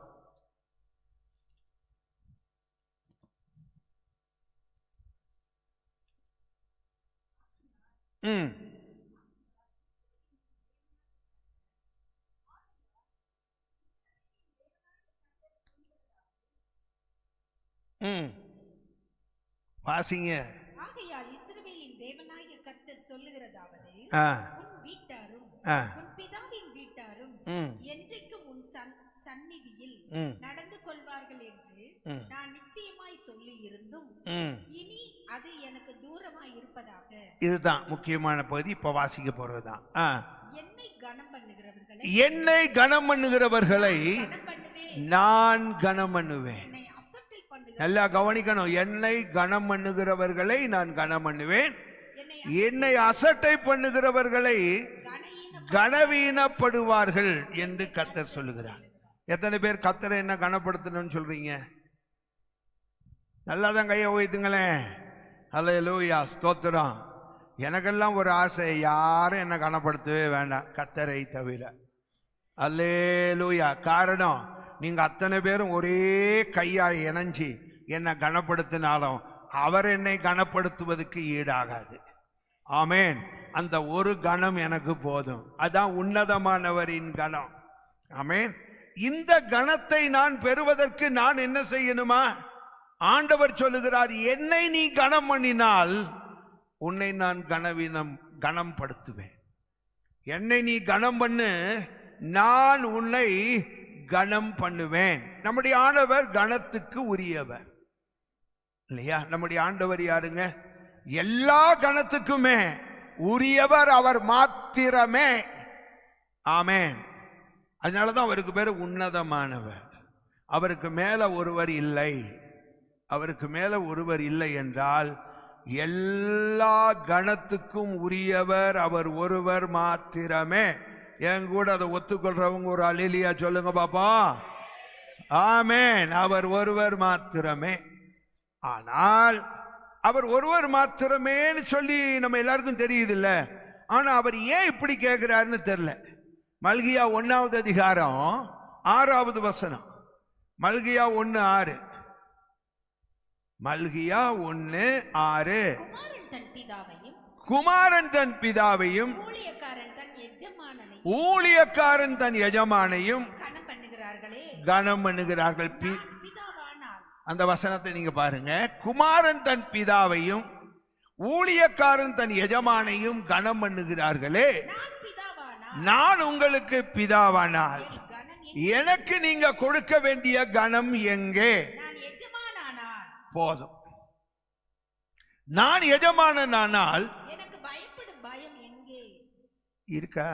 வாசிங்க.
ஆகையால் இஸ்ரவேலின் தேவனாகிய கர்த்தர் சொல்லுகிறதாவது, உன் வீட்டாரும் உன் பிதாவின் வீட்டாரும் என்றைக்கும் உன் சந்நிதியில் நடந்து கொள்வார்கள் என்று நான் நிச்சயமாய் சொல்லி இருந்தும் இனி அது எனக்கு தூரமாய் இருப்பதாக.
இதுதான் முக்கியமான பகுதி. இப்ப வாசிக்க போறதுதான்.
என்னை கனம் பண்ணுகிறவர்களை
நான் கனம் பண்ணுவேன். நல்லா கவனிக்கணும். என்னை கனம் பண்ணுகிறவர்களை நான் கனம் பண்ணுவேன், என்னை அசட்டை பண்ணுகிறவர்களை கனவீனப்படுவார்கள் என்று கர்த்தர் சொல்லுகிறார். எத்தனை பேர் கர்த்தரை என்ன கனப்படுத்தணும்னு சொல்றீங்க? நல்லாதான் கையை உயர்த்துங்களேன். அல்லேலூயா, ஸ்தோத்திரம். எனக்கெல்லாம் ஒரு ஆசை, யாரும் என்ன கனப்படுத்தவே வேண்டாம் கர்த்தரை தவிர. அல்லேலூயா. காரணம், நீங்க அத்தனை பேரும் ஒரே கையாய் இணைஞ்சி என்னை கனப்படுத்தினாலும் அவர் என்னை கனப்படுத்துவதற்கு ஈடாகாது. ஆமென். அந்த ஒரு கணம் எனக்கு போதும். அதான் உன்னதமானவரின் கணம். ஆமென். இந்த கணத்தை நான் பெறுவதற்கு நான் என்ன செய்யணுமா? ஆண்டவர் சொல்லுகிறார், என்னை நீ கனம் பண்ணினால் உன்னை நான் கனம் படுத்துவேன். என்னை நீ கனம் பண்ணு, நான் உன்னை கனம் பண்ணுவேன். நம்முடைய ஆண்டவர் கணத்துக்கு உரியவர் இல்லையா? நம்முடைய ஆண்டவர் யாருங்க? எல்லா கணத்துக்குமே உரியவர் அவர் மாத்திரமே. ஆமென். அதனாலதான் அவருக்கு பேரு உன்னதமானவர். அவருக்கு மேல ஒருவர் இல்லை. அவருக்கு மேல ஒருவர் இல்லை என்றால் எல்லா கணத்துக்கும் உரியவர் அவர் ஒருவர் மாத்திரமே. என் கூட அதை ஒத்துக்கொள்றவங்க ஒரு அல்லேலூயா சொல்லுங்க பாப்பா. ஆமென். அவர் ஒருவர் மாத்திரமே. ஆனால் அவர் ஒருவர் மாத்திரமேன்னு சொல்லி நம்ம எல்லாருக்கும் தெரியுது இல்ல. ஆனா அவர் ஏன் இப்படி கேட்கிறாருன்னு தெரியல. மல்கியா 1வது அதிகாரம் 6வது வசனம். மல்கியா 1:6. மல்கியா 1:6. குமாரன் தன் பிதாவையும் ஊழியக்காரன் தன் எஜமானையும் கனம் பண்ணுகிறார்கள். அந்த வசனத்தை நீங்க பாருங்க. குமாரன் தன் பிதாவையும் ஊழியக்காரன் தன் எஜமானையும் கனம் பண்ணுகிறார்களே, நான் உங்களுக்கு பிதாவானால் எனக்கு நீங்க கொடுக்க வேண்டிய கனம் எங்கே? போதும். நான் எஜமானனானால் இருக்கா?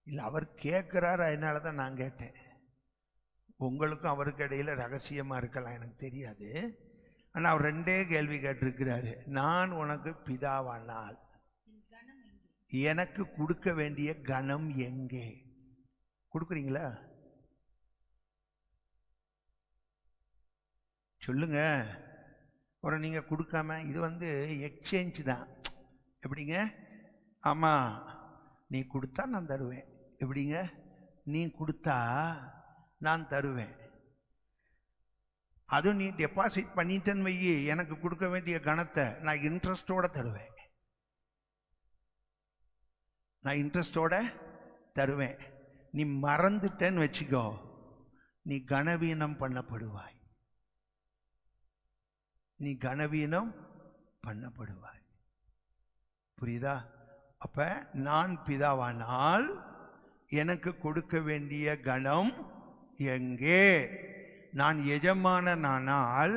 இல்லை, அவர் கேட்குறாரு, அதனால தான் நான் கேட்டேன். உங்களுக்கும் அவருக்கு இடையில ரகசியமாக இருக்கலாம், எனக்கு தெரியாது. ஆனால் அவர் 2 கேள்வி கேட்டிருக்கிறாரு. நான் உனக்கு பிதாவானால் எனக்கு கொடுக்க வேண்டிய கணம் எங்கே? கொடுக்குறீங்களா? சொல்லுங்க. அப்புறம் நீங்கள் கொடுக்காம, இது எக்ஸ்சேஞ்ச் தான். எப்படிங்க? ஆமாம், நீ கொடுத்தா நான் தருவேன். எப்படிங்க? நீ கொடுத்தா நான் தருவேன். அதுவும் நீ டெபாசிட் பண்ணிட்டேன்னு வையி, எனக்கு கொடுக்க வேண்டிய கணத்தை நான் இன்ட்ரெஸ்டோட தருவேன். நான் இன்ட்ரெஸ்டோட தருவேன். நீ மறந்துட்டேன்னு வச்சுக்கோ, நீ கனவீனம் பண்ணப்படுவாய். நீ கனவீனம் பண்ணப்படுவாய். புரியுதா? அப்ப நான் பிதாவானால் எனக்கு கொடுக்க வேண்டிய கணம் எங்கே? நான் எஜமானனானால்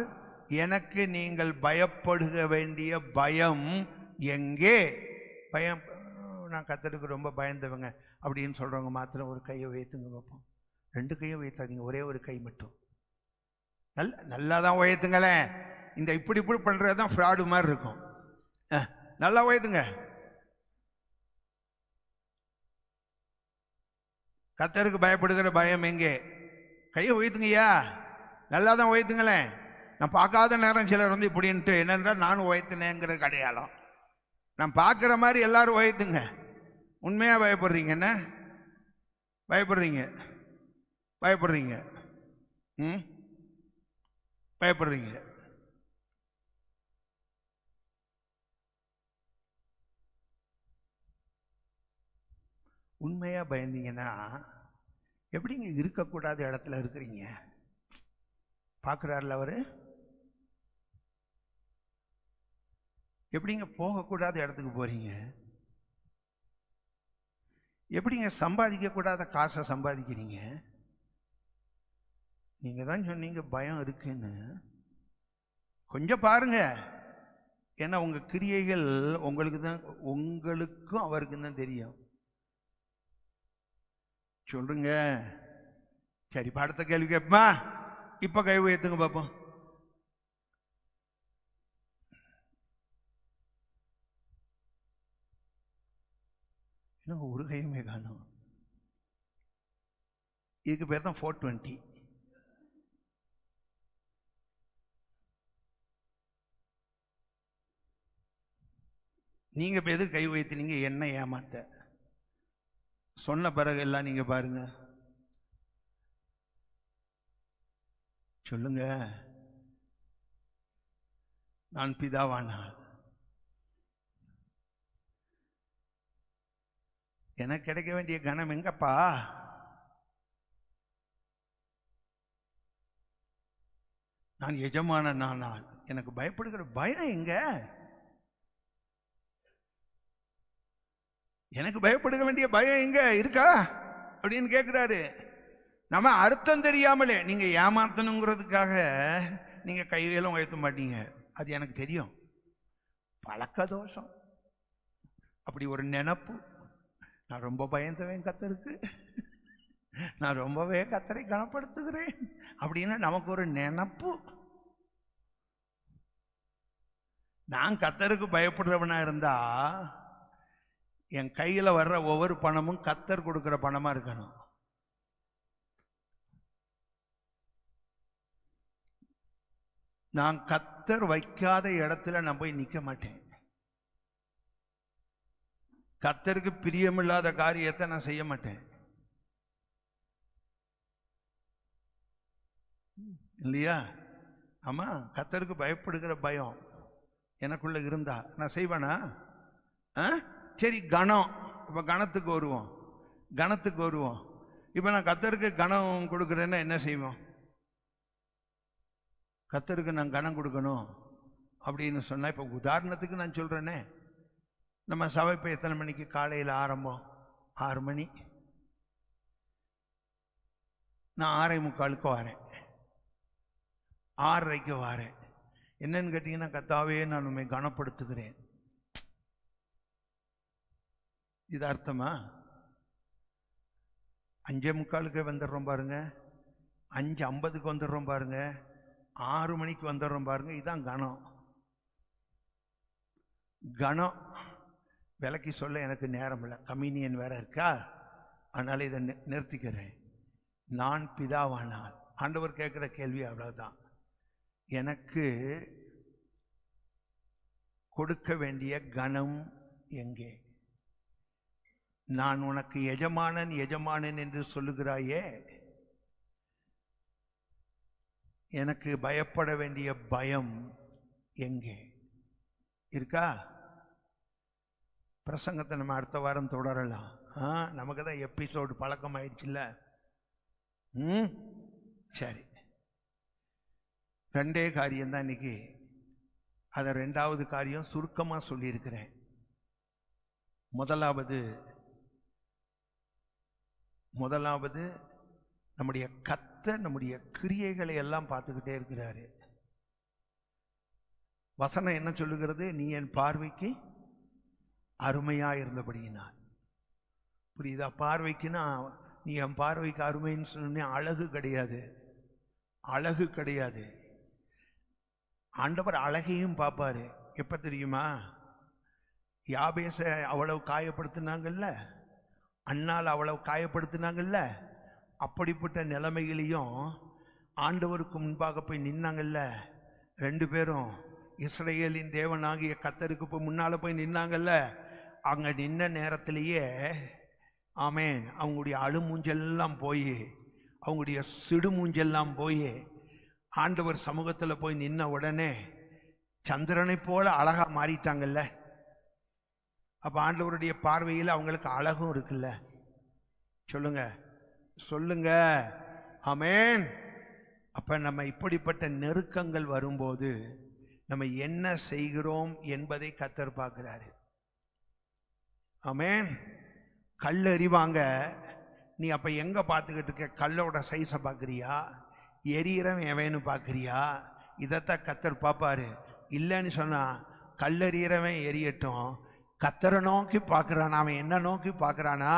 எனக்கு நீங்கள் பயப்படுக வேண்டிய பயம் எங்கே? பயம், நான் கர்த்தருக்கு ரொம்ப பயந்தவங்க அப்படின்னு சொல்றவங்க மாத்திரம் ஒரு கையை உயர்த்துங்க பார்ப்போம். 2 கையும் உயர்த்தாதீங்க, ஒரே ஒரு கை மட்டும். நல்லா தான் உயர்த்துங்களேன். இந்த இப்படி பண்றது தான் ஃப்ராடு மாதிரி இருக்கும். நல்லா உயர்த்துங்க. கர்த்தருக்கு பயப்படுகிற பயம் எங்கே? கையை உயர்த்துங்கய்யா, நல்லா தான் உயர்த்துங்களேன். நான் பார்க்காத நேரம் சிலர் இப்படின்ட்டு என்னென்றால் நானும் உயர்த்தினேங்கிற அடையாளம். நான் பார்க்குற மாதிரி எல்லாரும் உயர்த்துங்க. உண்மையாக பயப்படுறீங்க? என்ன பயப்படுறீங்க? பயப்படுறீங்க? பயப்படுறீங்க? உண்மையாக பயந்தீங்கன்னா எப்படிங்க இருக்கக்கூடாத இடத்துல இருக்கிறீங்க? பார்க்குறாருல அவரு. எப்படிங்க போகக்கூடாத இடத்துக்கு போறீங்க? எப்படிங்க சம்பாதிக்கக்கூடாத காசை சம்பாதிக்கிறீங்க? நீங்கள் தான் சொன்னீங்க பயம் இருக்குன்னு. கொஞ்சம் பாருங்க. ஏன்னா உங்கள் கிரியைகள் உங்களுக்கும் அவருக்கும் தான் தெரியும். சொல்லுங்க. சரி, அடுத்த கேள்வி கேட்போமா? இப்போ கை உயர்த்துங்க பார்ப்போம். இன்னும் ஒரு கையுமே காணும். இதுக்கு பேர் தான் 420. நீங்க இப்போ எதுக்கு கை உயர்த்தினீங்க? என்ன ஏமாத்த சொன்ன பிறகு எல்லாம் நீங்க பாருங்க. சொல்லுங்க. நான் பிதாவானால் எனக்கு கிடைக்க வேண்டிய கணம் எங்கப்பா? நான் எஜமானனானால் எனக்கு பயப்படுகிற பயம் எங்க? எனக்கு பயப்படுக வேண்டிய பயம் எங்க இருக்கா அப்படின்னு கேட்கிறாரு. நம்ம அர்த்தம் தெரியாமலே, நீங்க ஏமாத்தணுங்கிறதுக்காக நீங்க கையெல்லாம் உயர்த்த மாட்டீங்க. அது எனக்கு தெரியும். பழக்க தோஷம். அப்படி ஒரு நினைப்பு. நான் ரொம்ப பயந்தவன் கர்த்தருக்கு, நான் ரொம்பவே கர்த்தரை கனப்படுத்துகிறேன் அப்படின்னு நமக்கு ஒரு நினைப்பு. நான் கர்த்தருக்கு பயப்படுறவனா இருந்தா என் கையில் வர்ற ஒவ்வொரு பணமும் கர்த்தர் கொடுக்கிற பணமா இருக்கணும். நான் கர்த்தர் வைக்காத இடத்துல நான் போய் நிற்க மாட்டேன். கர்த்தருக்கு பிரியமில்லாத காரியத்தை நான் செய்ய மாட்டேன். இல்லையா? ஆமா, கர்த்தருக்கு பயப்படுகிற பயம் எனக்குள்ள இருந்தா நான் செய்வேனா? சரி, கணம். இப்போ கணத்துக்கு வருவோம். இப்போ நான் கர்த்தருக்கு கணம் கொடுக்குறேன்னா என்ன செய்வோம்? கர்த்தருக்கு நான் கணம் கொடுக்கணும் அப்படின்னு சொன்னால், இப்போ உதாரணத்துக்கு நான் சொல்கிறேனே, நம்ம சபை இப்போ எத்தனை மணிக்கு காலையில் ஆரம்பம்? 6 மணி. நான் 6:45 வரேன், 6:30 வரேன். என்னன்னு கேட்டிங்கன்னா, கர்த்தாவே நான் உண்மை கனப்படுத்துகிறேன். இது அர்த்தமா? 5:45 வந்துடுறோம் பாருங்க, 5:50 வந்துடுறோம் பாருங்க, 6 மணிக்கு வந்துடுறோம் பாருங்க. இதுதான் கணம். கணம் விலைக்கு சொல்ல எனக்கு நேரம் இல்லை, கம்யூனியன் வேற இருக்கா, அதனால இதை நிறுத்திக்கிறேன். நான் பிதாவானால், ஆண்டவர் கேட்குற கேள்வி அவ்வளவுதான், எனக்கு கொடுக்க வேண்டிய கணம் எங்கே? நான் உனக்கு எஜமானன் எஜமானன் என்று சொல்லுகிறாயே, எனக்கு பயப்பட வேண்டிய பயம் எங்கே இருக்கா? பிரசங்கத்தை நம்ம அடுத்த வாரம் தொடரலாம். நமக்கு தான் எபிசோடு பழக்கம் ஆயிடுச்சுல்ல. சரி, 2 காரியம்தான் இன்னைக்கு. அதை 2வது காரியம் சுருக்கமாக சொல்லியிருக்கிறேன். முதலாவது நம்முடைய கர்த்தர் நம்முடைய கிரியைகளை எல்லாம் பார்த்துக்கிட்டே இருக்கிறாரு. வசனம் என்ன சொல்லுகிறது? நீ என் பார்வைக்கு அருமையா இருந்தபடியினால். புரியுதா? பார்வைக்குன்னா நீ என் பார்வைக்கு அருமைன்னு சொன்ன அழகு கிடையாது, அழகு கிடையாது. ஆண்டவர் அழகையும் பார்ப்பாரு. எப்ப தெரியுமா? யாபேச அவ்வளவு காயப்படுத்தினாங்கல்ல, அண்ணால் அவ்வளவு காயப்படுத்தினாங்கல்ல, அப்படிப்பட்ட நிலைமைகளையும் ஆண்டவருக்கு முன்பாக போய் நின்னாங்கல்ல 2 பேரும். இஸ்ரவேலின் தேவனாகிய கர்த்தருக்கு போய் முன்னால போய் நின்னாங்கல்ல, அங்க நின்ன நேரத்திலேயே ஆமேன் அவங்களுடைய அழுமூஞ்செல்லாம் போய், அவங்களுடைய சிடுமூஞ்செல்லாம் போய் ஆண்டவர் சமூகத்தில் போய் நின்ன உடனே சந்திரனை போல அழகா மாறிட்டாங்கல்ல. அப்ப ஆண்டவருடைய பார்வையில் அவங்களுக்கு அழகும் இருக்குல்ல. சொல்லுங்க சொல்லுங்க ஆமேன். அப்ப நம்ம இப்படிப்பட்ட நெருக்கங்கள் வரும்போது நம்ம என்ன செய்கிறோம் என்பதை கர்த்தர் பார்க்கிறாரு. ஆமேன். கல் எறிவாங்க, நீ அப்ப எங்க பார்த்துக்கிட்டு இருக்க? கல்லோட சைஸை பார்க்குறியா, எரியறவன் எவன்னு பார்க்குறியா? இதைத்தான் கர்த்தர் பார்ப்பாரு. இல்லைன்னு சொன்னா கல்லெறியறவன் எரியட்டும், கர்த்தரை நோக்கி பார்க்குறானா? அவன் என்ன நோக்கி பார்க்குறானா?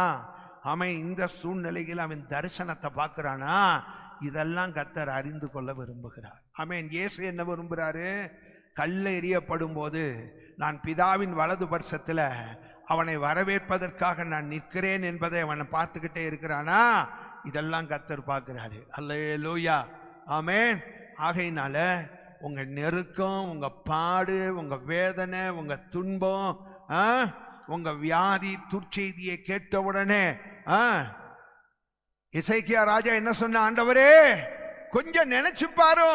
அவன் இந்த சூழ்நிலையில் அவன் தரிசனத்தை பார்க்குறானா? இதெல்லாம் கர்த்தர் அறிந்து கொள்ள விரும்புகிறார். ஆமென். இயேசு என்ன விரும்புகிறாரு? கல்ல எறியப்படும் போது நான் பிதாவின் வலது பரிசத்தில் அவனை வரவேற்பதற்காக நான் நிற்கிறேன் என்பதை அவனை பார்த்துக்கிட்டே இருக்கிறானா? இதெல்லாம் கர்த்தர் பார்க்கிறாரு. அல்லேலூயா ஆமென். ஆகையினால உங்க நெருக்கம், உங்க பாடு, உங்க வேதனை, உங்க துன்பம், உங்க வியாதி துர்ச்செய்தியை கேட்டவுடனே எசேக்கியா ராஜா என்ன சொன்ன? ஆண்டவரே கொஞ்சம் நினைச்சு பாரு,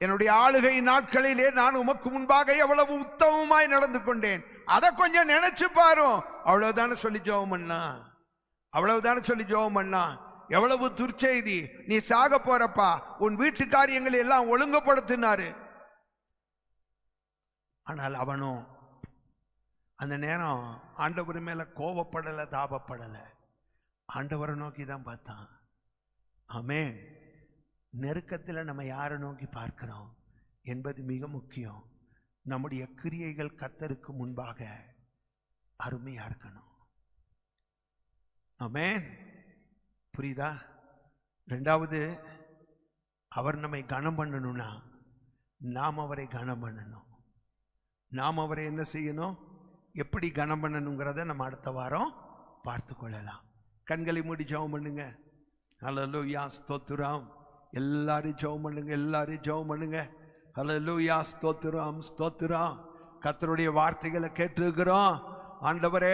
என்னுடைய ஆளுகை நாட்களிலே நான் உமக்கு முன்பாக எவ்வளவு உத்தமமாய் நடந்து கொண்டேன், அதை கொஞ்சம் நினைச்சு பாரு. அவ்வளவுதானே சொல்லி ஜெபம் பண்ணா, அவ்வளவுதானே சொல்லி ஜெபம் பண்ணா. எவ்வளவு துர்ச்செய்தி, நீ சாக போறப்பா, உன் வீட்டு காரியங்களை எல்லாம் ஒழுங்குபடுத்தினாரு. ஆனால் அவனும் அந்த நேரம் ஆண்டவர் மேல கோபப்படலை, தாபப்படலை, ஆண்டவரை நோக்கி தான் பார்த்தான். ஆமென். நெருக்கத்தில் நம்ம யாரை நோக்கி பார்க்கிறோம் என்பது மிக முக்கியம். நம்முடைய கிரியைகள் கர்த்தருக்கு முன்பாக அருமையா இருக்கணும். ஆமென். புரியுதா? 2வது, அவர் நம்மை கனம் பண்ணணும்னா நாம் அவரை கனம் பண்ணணும். நாம் அவரை என்ன செய்யணும், எப்படி கனம் பண்ணணுங்கிறத நம்ம அடுத்த வாரம் பார்த்து கொள்ளலாம். கண்களை மூடி ஜெபம் பண்ணுங்க. ஹல்லேலூயா ஸ்தோத்திரம். எல்லாரும் ஜெபம் பண்ணுங்க, எல்லாரும் ஜெபம் பண்ணுங்க. ஹல்லேலூயா ஸ்தோத்திரம் ஸ்தோத்திரம். கர்த்தருடைய வார்த்தைகளை கேட்டிருக்கிறோம். ஆண்டவரே,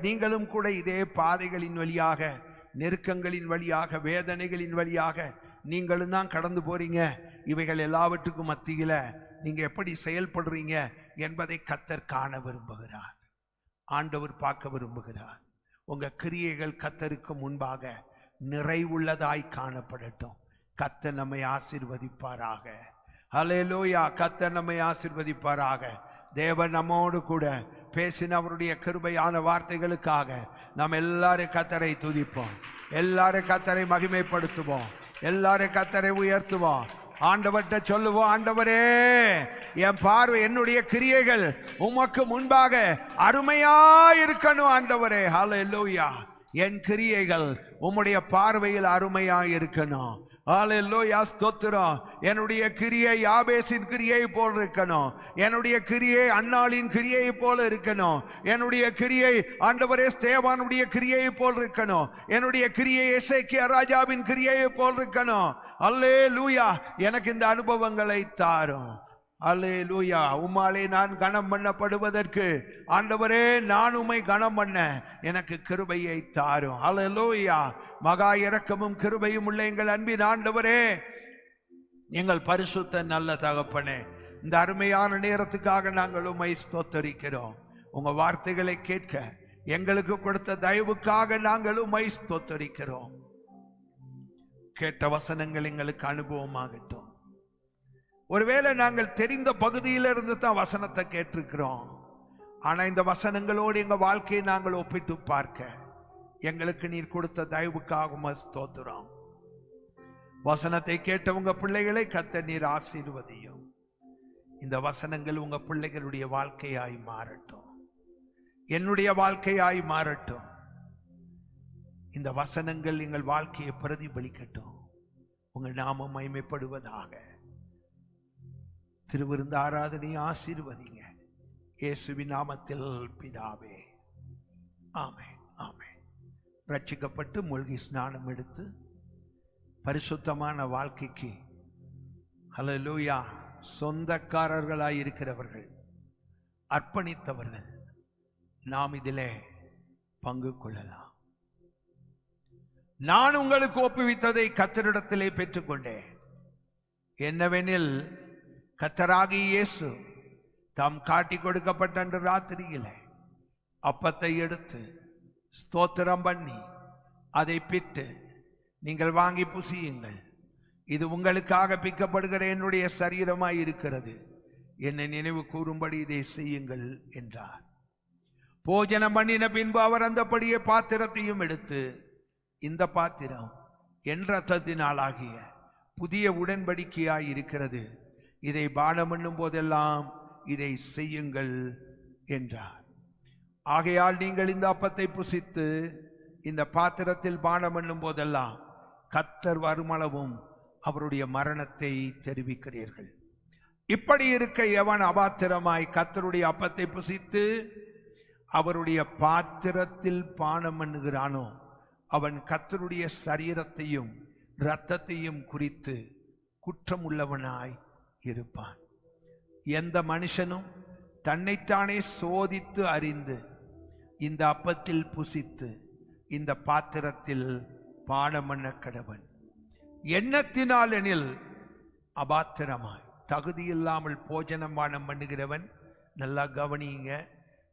நீங்களும் கூட இதே பாதைகளின் வழியாக, நெருக்கங்களின் வழியாக, வேதனைகளின் வழியாக நீங்களும் தான் கடந்து போறீங்க. இவைகள் எல்லாவற்றுக்கும் மத்தியில நீங்க எப்படி செயல்படுறீங்க என்பதை கர்த்தர் காண விரும்புகிறார், ஆண்டவர் பார்க்க விரும்புகிறார். உங்க கிரியைகள் கர்த்தருக்கு முன்பாக நிறைவுள்ளதாய் காணப்படட்டும். கர்த்தர் நம்மை ஆசீர்வதிப்பாராக. ஹல்லேலூயா. கர்த்தர் நம்மை ஆசீர்வதிப்பாராக. தேவன் நம்மோடு கூட பேசின அவருடைய கிருபையான வார்த்தைகளுக்காக நாம் எல்லாரும் கர்த்தரை துதிப்போம், எல்லாரும் கர்த்தரை மகிமைப்படுத்துவோம், எல்லாரும் கர்த்தரை உயர்த்துவோம். ஆண்டவர்கிட்ட சொல்லுவோம், ஆண்டவரே என் பார்வை என்னுடைய கிரியைகள் உமக்கு முன்பாக அருமையா இருக்கணும் ஆண்டவரே. ஹல்லேலூயா. என் கிரியைகள் உம்முடைய பார்வையில் அருமையா இருக்கணும். ஹல்லேலூயா, ஸ்தோத்திரம். என்னுடைய கிரியை யாபேசின் கிரியை போல் இருக்கணும். என்னுடைய கிரியை அன்னாளின் கிரியை போல இருக்கணும். என்னுடைய கிரியை ஆண்டவரே ஸ்தேவானுடைய கிரியை போல் இருக்கணும். என்னுடைய கிரியை எசேக்கியா ராஜாவின் கிரியை போல் இருக்கணும். அல்லேலூயா. எனக்கு இந்த அனுபவங்களை தாரும். அல்லேலூயா. உம்மாலே நான் கனம் பண்ணப்படுவதற்கு ஆண்டவரே நான் உம்மை கனம் பண்ண எனக்கு கிருபையை தாரும். அல்லேலூயா. மகா இரக்கமும் கிருபையும் உள்ள எங்கள் அன்பின் ஆண்டவரே, எங்கள் பரிசுத்த நல்ல தகப்பனே, இந்த அருமையான நேரத்துக்காக நாங்கள் உம்மை ஸ்தோத்தரிக்கிறோம். உங்க வார்த்தைகளை கேட்க எங்களுக்கு கொடுத்த தயவுக்காக நாங்கள் உம்மை ஸ்தோத்தரிக்கிறோம். கேட்ட வசனங்கள் எங்களுக்கு அனுபவமாகட்டும். ஒருவேளை நாங்கள் தெரிந்த பகுதியிலிருந்து தான் வசனத்தை கேட்டிருக்கிறோம். ஆனா இந்த வசனங்களோடு எங்க வாழ்க்கையை நாங்கள் ஒப்பிட்டு பார்க்க எங்களுக்கு நீர் கொடுத்த தயவுக்காக ஸ்தோத்திரம். வசனத்தை கேட்ட உங்க பிள்ளைகளை கர்த்தர் நீர் ஆசீர்வதியும். இந்த வசனங்கள் உங்க பிள்ளைகளுடைய வாழ்க்கையாய் மாறட்டும், என்னுடைய வாழ்க்கையாய் மாறட்டும். இந்த வசனங்கள் எங்கள் வாழ்க்கையை பிரதிபலிக்கட்டும். உங்கள் நாமம் மகிமைப்படுவதாக. திருவிருந்து ஆராதனை ஆசீர்வதிங்க. இயேசுவின் நாமத்தில் பிதாவே, ஆமென், ஆமென். ரட்சிக்கப்பட்டு மூழ்கி ஸ்நானம் எடுத்து பரிசுத்தமான வாழ்க்கைக்கு ஹல்லேலூயா சொந்தக்காரர்களாய் இருக்கிறவர்கள், அர்ப்பணித்தவர்கள் நாம் இதிலே பங்கு கொள்ளலாம். நான் உங்களுக்கு ஒப்புவித்ததை கர்த்தரிடத்திலே பெற்றுக்கொண்டேன். என்னவெனில் கர்த்தராகிய இயேசு தாம் காட்டி கொடுக்கப்பட்ட அன்று ராத்திரியிலே அப்பத்தை எடுத்து ஸ்தோத்திரம் பண்ணி அதை பிட்டு, நீங்கள் வாங்கி புசியுங்கள், இது உங்களுக்காக பிக்கப்படுகிற என்னுடைய சரீரமாய் இருக்கிறது, என்னை நினைவு கூறும்படி இதை செய்யுங்கள் என்றார். போஜனம் பண்ணின பின்பு அவர் அந்தபடியே பாத்திரத்தையும் எடுத்து, இந்த பாத்திரம் என் இரத்தத்தினாலாகிய புதிய உடன்படிக்கையாய் இருக்கிறது, இதை பானம் பண்ணும் போதெல்லாம் இதை செய்யுங்கள் என்றார். ஆகையால் நீங்கள் இந்த அப்பத்தை புசித்து இந்த பாத்திரத்தில் பானம் பண்ணும் போதெல்லாம் கர்த்தர் வருமளவும் அவருடைய மரணத்தை தெரிவிக்கிறீர்கள். இப்படி இருக்க எவன் அபாத்திரமாய் கர்த்தருடைய அப்பத்தை புசித்து அவருடைய பாத்திரத்தில் பானம் பண்ணுகிறானோ அவன் கர்த்தருடைய சரீரத்தையும் இரத்தத்தையும் குறித்து குற்றம் உள்ளவனாய் இருப்பான். எந்த மனுஷனும் தன்னைத்தானே சோதித்து அறிந்து இந்த அப்பத்தில் புசித்து இந்த பாத்திரத்தில் பானம் பண்ண கடவன். எண்ணத்தினால் எனில் அபாத்திரமாய் தகுதி இல்லாமல் போஜனம் பானம் பண்ணுகிறவன், நல்லா கவனிங்க,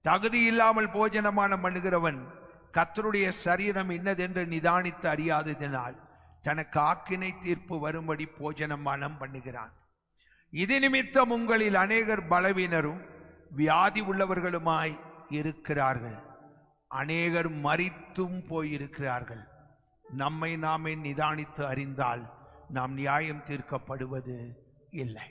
தகுதி இல்லாமல் போஜனமானம் பண்ணுகிறவன் கர்த்தருடைய சரீரம் இன்னதென்று நிதானித்து அறியாததினால் தனக்கு ஆக்கினை தீர்ப்பு வரும்படி போஜனமானம் பண்ணுகிறான். இது நிமித்தம் உங்களில் அநேகர் பலவீனரும் வியாதி உள்ளவர்களுமாய் இருக்கிறார்கள், அநேகர் மரித்தும் போயிருக்கிறார்கள். நம்மை நாமே நிதானித்து அறிந்தால் நாம் நியாயம் தீர்க்கப்படுவது இல்லை.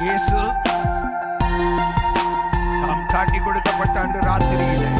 இயேசு தாம் காட்டி கொடுக்கப்பட்ட அன்று ராத்திரியிலே